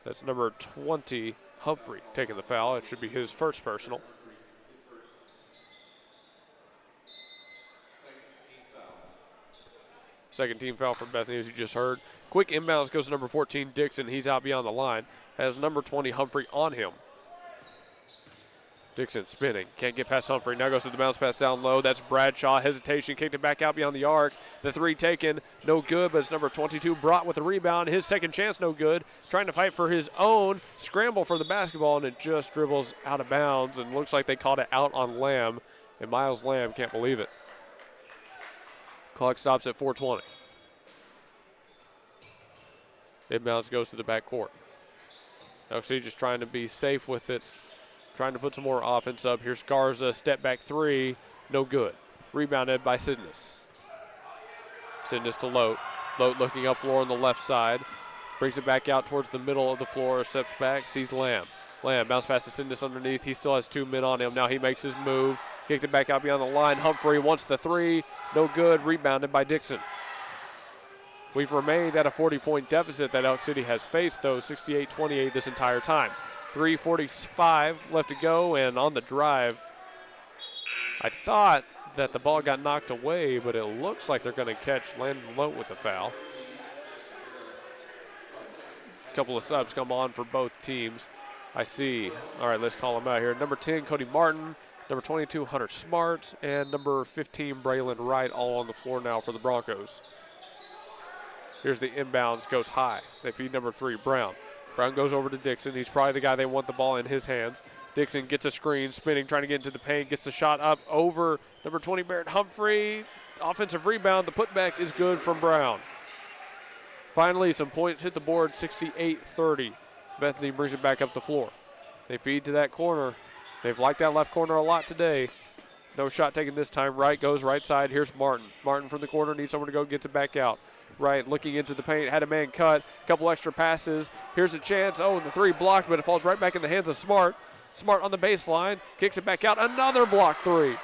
That's number 20, Humphrey, taking the foul. It should be his first personal. Second team foul for Bethany, as you just heard. Quick inbounds goes to number 14, Dixon. He's out beyond the line. Has number 20, Humphrey, on him. Dixon spinning, can't get past Humphrey. Now goes to the bounce pass down low. That's Bradshaw. Hesitation, kicked it back out beyond the arc. The three taken, no good, but it's number 22, Brott with the rebound. His second chance, no good. Trying to fight for his own. Scramble for the basketball, and it just dribbles out of bounds, and looks like they called it out on Lamb, and Miles Lamb can't believe it. Clock stops at 4:20. Inbounds goes to the backcourt. LC just trying to be safe with it. Trying to put some more offense up. Here's Garza, step back three, no good. Rebounded by Sidness. Sidness to Lote. Lote looking up floor on the left side. Brings it back out towards the middle of the floor, steps back, sees Lamb. Lamb bounce pass to Sidness underneath. He still has 2 men on him. Now he makes his move. Kicked it back out beyond the line. Humphrey wants the three, no good. Rebounded by Dixon. We've remained at a 40-point deficit that Elk City has faced, though, 68-28 this entire time. 3:45 left to go, and on the drive, I thought that the ball got knocked away, but it looks like they're going to catch Landon Lote with a foul. A couple of subs come on for both teams. I see. All right, let's call them out here. Number 10, Cody Martin. Number 22, Hunter Smart. And number 15, Braylon Wright, all on the floor now for the Broncos. Here's the inbounds, goes high. They feed number 3, Brown. Brown goes over to Dixon. He's probably the guy they want the ball in his hands. Dixon gets a screen, spinning, trying to get into the paint, gets the shot up over number 20, Barrett Humphrey. Offensive rebound. The putback is good from Brown. Finally, some points hit the board, 68-30. Bethany brings it back up the floor. They feed to that corner. They've liked that left corner a lot today. No shot taken this time. Wright goes right side. Here's Martin. Martin from the corner needs someone to go, gets it back out. Wright looking into the paint, had a man cut, couple extra passes. Here's a chance. Oh, and the three blocked, but it falls right back in the hands of Smart. Smart on the baseline, kicks it back out. Another block three.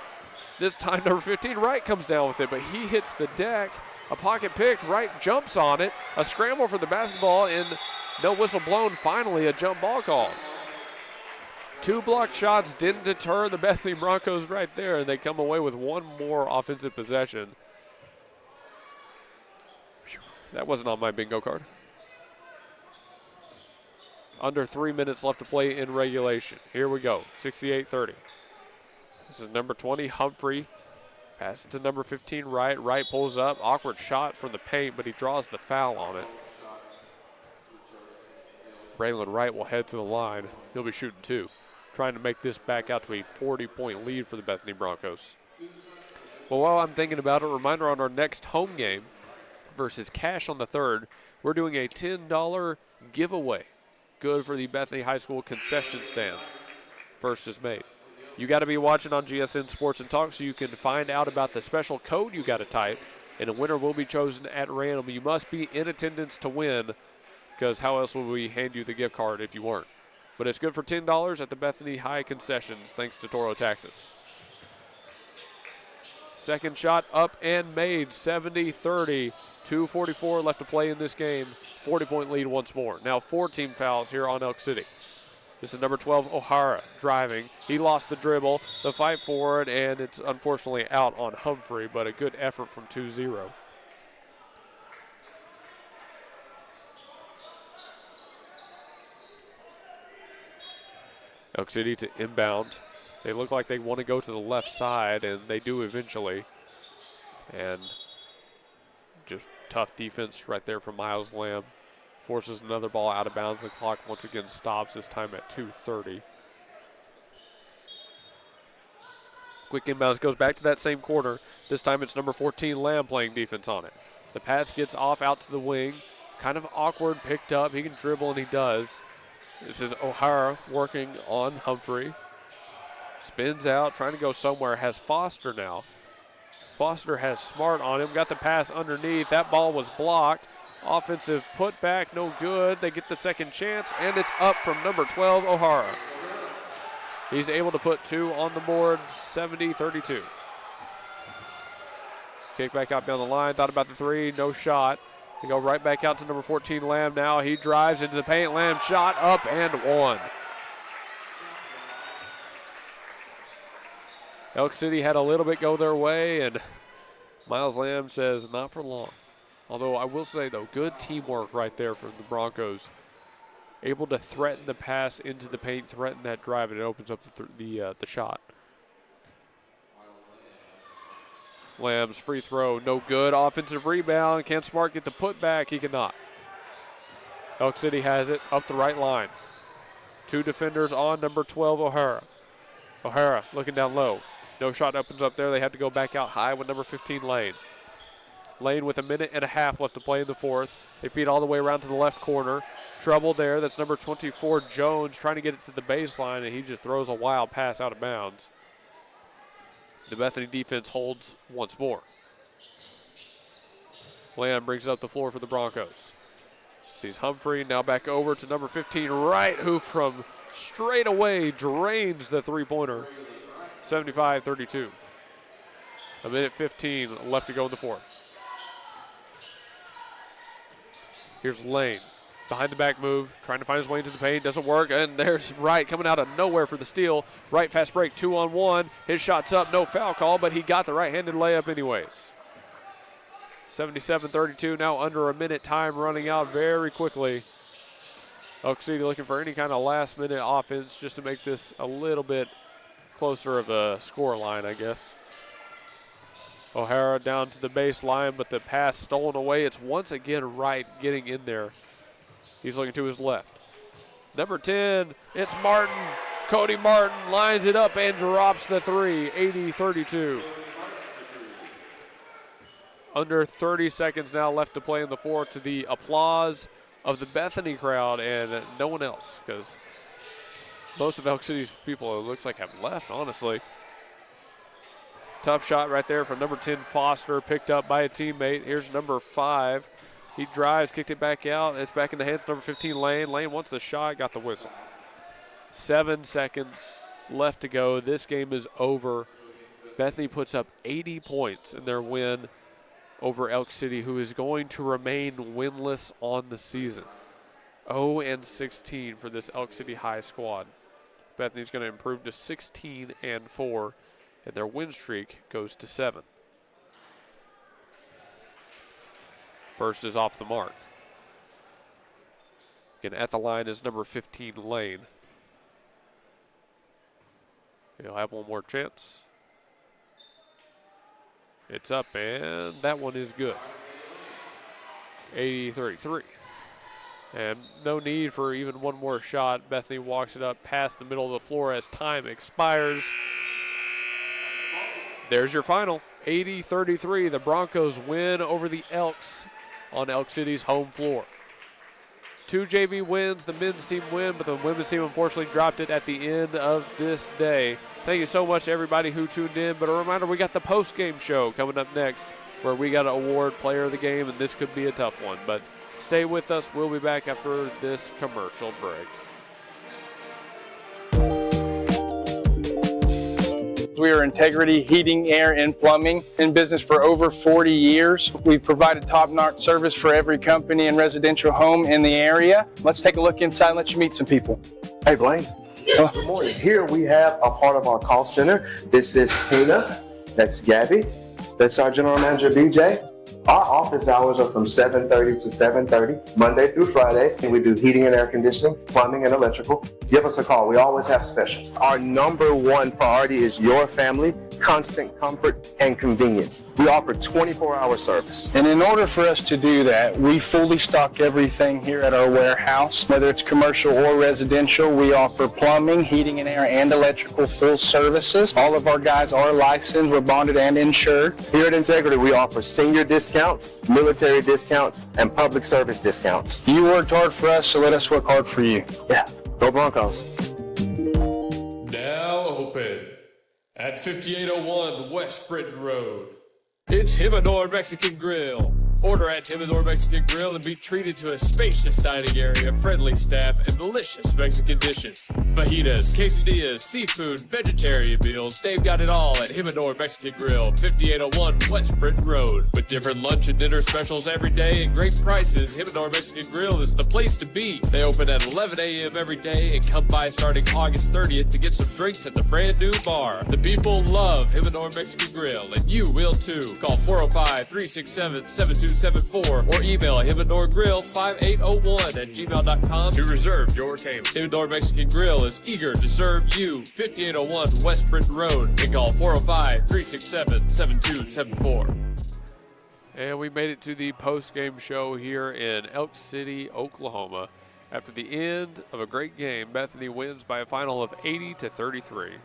This time, number 15, Wright comes down with it, but he hits the deck. A pocket picked. Wright jumps on it. A scramble for the basketball, and no whistle blown. Finally, a jump ball call. Two blocked shots didn't deter the Bethany Broncos right there, and they come away with one more offensive possession. That wasn't on my bingo card. Under 3 minutes left to play in regulation. Here we go, 68-30. This is number 20, Humphrey. Pass it to number 15, Wright. Wright pulls up. Awkward shot from the paint, but he draws the foul on it. Braylon Wright will head to the line. He'll be shooting two, trying to make this back out to a 40-point lead for the Bethany Broncos. Well, while I'm thinking about it, reminder on our next home game versus Cash on the 3rd, we're doing a $10 giveaway. Good for the Bethany High School concession stand. First is made. You got to be watching on GSN Sports and Talk so you can find out about the special code you got to type, and a winner will be chosen at random. You must be in attendance to win, because how else would we hand you the gift card if you weren't? But it's good for $10 at the Bethany High concessions, thanks to Toro Taxes. Second shot up and made, 70-30. 2:44 left to play in this game. 40-point lead once more. Now 4 team fouls here on Elk City. This is number 12, O'Hara, driving. He lost the dribble, the fight for it, and it's unfortunately out on Humphrey, but a good effort from 2-0. Elk City to inbound. They look like they want to go to the left side, and they do eventually. And just tough defense right there from Miles Lamb. Forces another ball out of bounds. The clock once again stops, this time at 2:30. Quick inbounds, goes back to that same corner. This time it's number 14, Lamb, playing defense on it. The pass gets off out to the wing. Kind of awkward, picked up. He can dribble, and he does. This is O'Hara working on Humphrey. Spins out, trying to go somewhere. Has Foster now. Foster has Smart on him. Got the pass underneath. That ball was blocked. Offensive putback, no good. They get the second chance, and it's up from number 12, O'Hara. He's able to put 2 on the board, 70-32. Kick back out down the line. Thought about the 3, no shot. They go right back out to number 14, Lamb now. He drives into the paint. Lamb shot up and one. Elk City had a little bit go their way, and Miles Lamb says not for long. Although I will say, though, good teamwork right there from the Broncos. Able to threaten the pass into the paint, threaten that drive, and it opens up the shot. Lamb's free throw, no good. Offensive rebound. Can Smart get the putback? He cannot. Elk City has it up the right line. 2 defenders on number 12, O'Hara. O'Hara looking down low. No shot opens up there. They have to go back out high with number 15, Lane. Lane with 1.5 minutes left to play in the 4th. They feed all the way around to the left corner. Trouble there. That's number 24, Jones, trying to get it to the baseline, and he just throws a wild pass out of bounds. The Bethany defense holds once more. Lamb brings up the floor for the Broncos. Sees Humphrey, now back over to number 15, Wright, who from straight away drains the three-pointer. 75-32. 1:15 left to go in the 4th. Here's Lane. Behind the back move, trying to find his way into the paint. Doesn't work, and there's Wright coming out of nowhere for the steal. Wright fast break, 2-on-1. His shot's up, no foul call, but he got the right-handed layup anyways. 77-32, now under a minute, time running out very quickly. Elk City looking for any kind of last-minute offense just to make this a little bit closer of a score line, I guess. O'Hara down to the baseline, but the pass stolen away. It's once again Wright getting in there. He's looking to his left. Number 10, it's Martin. Cody Martin lines it up and drops the three, 80-32. Under 30 seconds now left to play in the fourth, to the applause of the Bethany crowd and no one else, because most of Elk City's people, it looks like, have left, honestly. Tough shot right there from number 10, Foster, picked up by a teammate. Here's number 5. He drives, kicked it back out. It's back in the hands of number 15, Lane. Lane wants the shot, got the whistle. 7 seconds left to go. This game is over. Bethany puts up 80 points in their win over Elk City, who is going to remain winless on the season. 0-16 for this Elk City High squad. Bethany's going to improve to 16-4, and their win streak goes to 7. First is off the mark. Again, at the line is number 15, Lane. He'll have one more chance. It's up, and that one is good. 80-33. And no need for even one more shot. Bethany walks it up past the middle of the floor as time expires. There's your final. 80-33. The Broncos win over the Elks on Elk City's home floor. 2 JV wins, the men's team win, but the women's team unfortunately dropped it at the end of this day. Thank you so much to everybody who tuned in, but a reminder, we got the post-game show coming up next where we got to award player of the game, and this could be a tough one, but stay with us. We'll be back after this commercial break. We are Integrity Heating, Air, and Plumbing, in business for over 40 years. We've provided top-notch service for every company and residential home in the area. Let's take a look inside and let you meet some people. Hey, Blaine. Good morning. Here we have a part of our call center. This is Tina. That's Gabby. That's our general manager, BJ. Our office hours are from 7:30 to 7:30, Monday through Friday, and we do heating and air conditioning, plumbing, and electrical. Give us a call. We always have specials. Our number one priority is your family, constant comfort, and convenience. We offer 24-hour service. And in order for us to do that, we fully stock everything here at our warehouse. Whether it's commercial or residential, we offer plumbing, heating and air, and electrical full services. All of our guys are licensed, we're bonded and insured. Here at Integrity, we offer senior discounts, military discounts, and public service discounts. You worked hard for us, so let us work hard for you. Yeah, go Broncos. Now open at 5801 West Britain Road. It's Himador Mexican Grill. Order at Himador Mexican Grill and be treated to a spacious dining area, friendly staff, and delicious Mexican dishes. Fajitas, quesadillas, seafood, vegetarian meals, they've got it all at Himador Mexican Grill, 5801 West Britain Road. With different lunch and dinner specials every day and great prices, Himador Mexican Grill is the place to be. They open at 11 a.m. every day and come by starting August 30th to get some drinks at the brand new bar. The people love Himador Mexican Grill, and you will too. Call 405-367-7274 or email himadorgrill5801@gmail.com to reserve your table. Himador Mexican Grill is eager to serve you. 5801 West Britain Road, and call 405-367-7274. And we made it to the post-game show here in Elk City, Oklahoma. After the end of a great game, Bethany wins by a final of 80-33.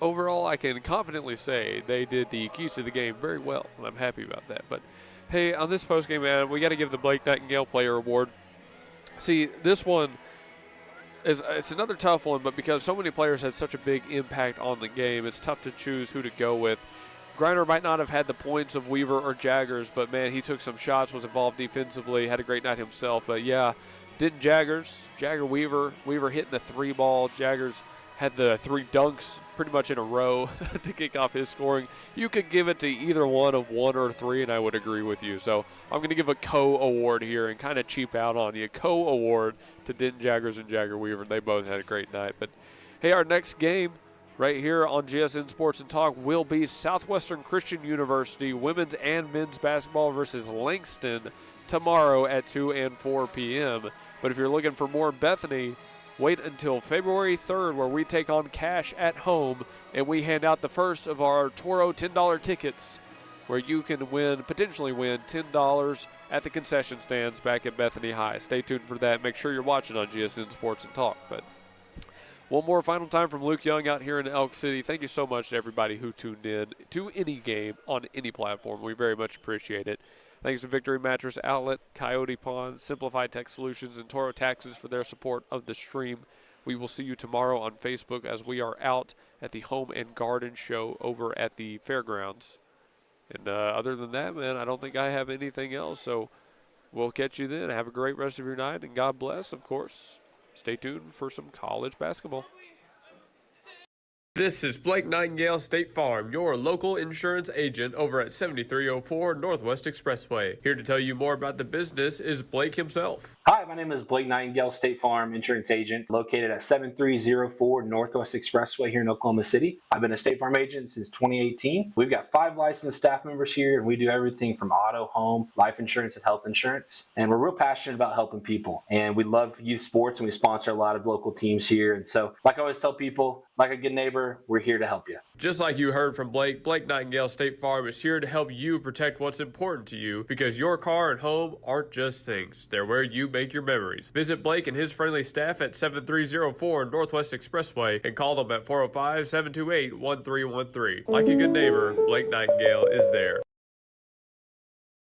Overall, I can confidently say they did the keys to the game very well, and I'm happy about that. But hey, on this postgame, man, we got to give the Blake Nightingale Player Award. See, this one it's another tough one, but because so many players had such a big impact on the game, it's tough to choose who to go with. Griner might not have had the points of Weaver or Jaggers, but man, he took some shots, was involved defensively, had a great night himself. But yeah, didn't Weaver hitting the 3-ball. Jaggers had the 3 dunks pretty much in a row to kick off his scoring. You could give it to either one of 1 or 3, and I would agree with you. So I'm going to give a co-award here and kind of cheap out on you. Co-award to Denton Jaggers and Jagger Weaver. They both had a great night. But hey, our next game right here on GSN Sports and Talk will be Southwestern Christian University women's and men's basketball versus Langston tomorrow at 2 and 4 p.m. But if you're looking for more Bethany, wait until February 3rd, where we take on Cash at home and we hand out the first of our Toro $10 tickets where you can potentially win $10 at the concession stands back at Bethany High. Stay tuned for that. Make sure you're watching on GSN Sports and Talk. But one more final time from Luke Young out here in Elk City. Thank you so much to everybody who tuned in to any game on any platform. We very much appreciate it. Thanks to Victory Mattress Outlet, Coyote Pond, Simplified Tech Solutions, and Toro Taxes for their support of the stream. We will see you tomorrow on Facebook as we are out at the Home and Garden Show over at the fairgrounds. And other than that, man, I don't think I have anything else. So we'll catch you then. Have a great rest of your night, and God bless, of course. Stay tuned for some college basketball. This is Blake Nightingale State Farm, your local insurance agent over at 7304 Northwest Expressway. Here to tell you more about the business is Blake himself. Hi, my name is Blake Nightingale, State Farm insurance agent located at 7304 Northwest Expressway here in Oklahoma City. I've been a State Farm agent since 2018. We've got 5 licensed staff members here, and we do everything from auto, home, life insurance, and health insurance. And we're real passionate about helping people. And we love youth sports, and we sponsor a lot of local teams here. And so, like I always tell people, like a good neighbor, we're here to help you. Just like you heard from Blake, Blake Nightingale State Farm is here to help you protect what's important to you, because your car and home aren't just things. They're where you make your memories. Visit Blake and his friendly staff at 7304 Northwest Expressway and call them at 405-728-1313. Like a good neighbor, Blake Nightingale is there.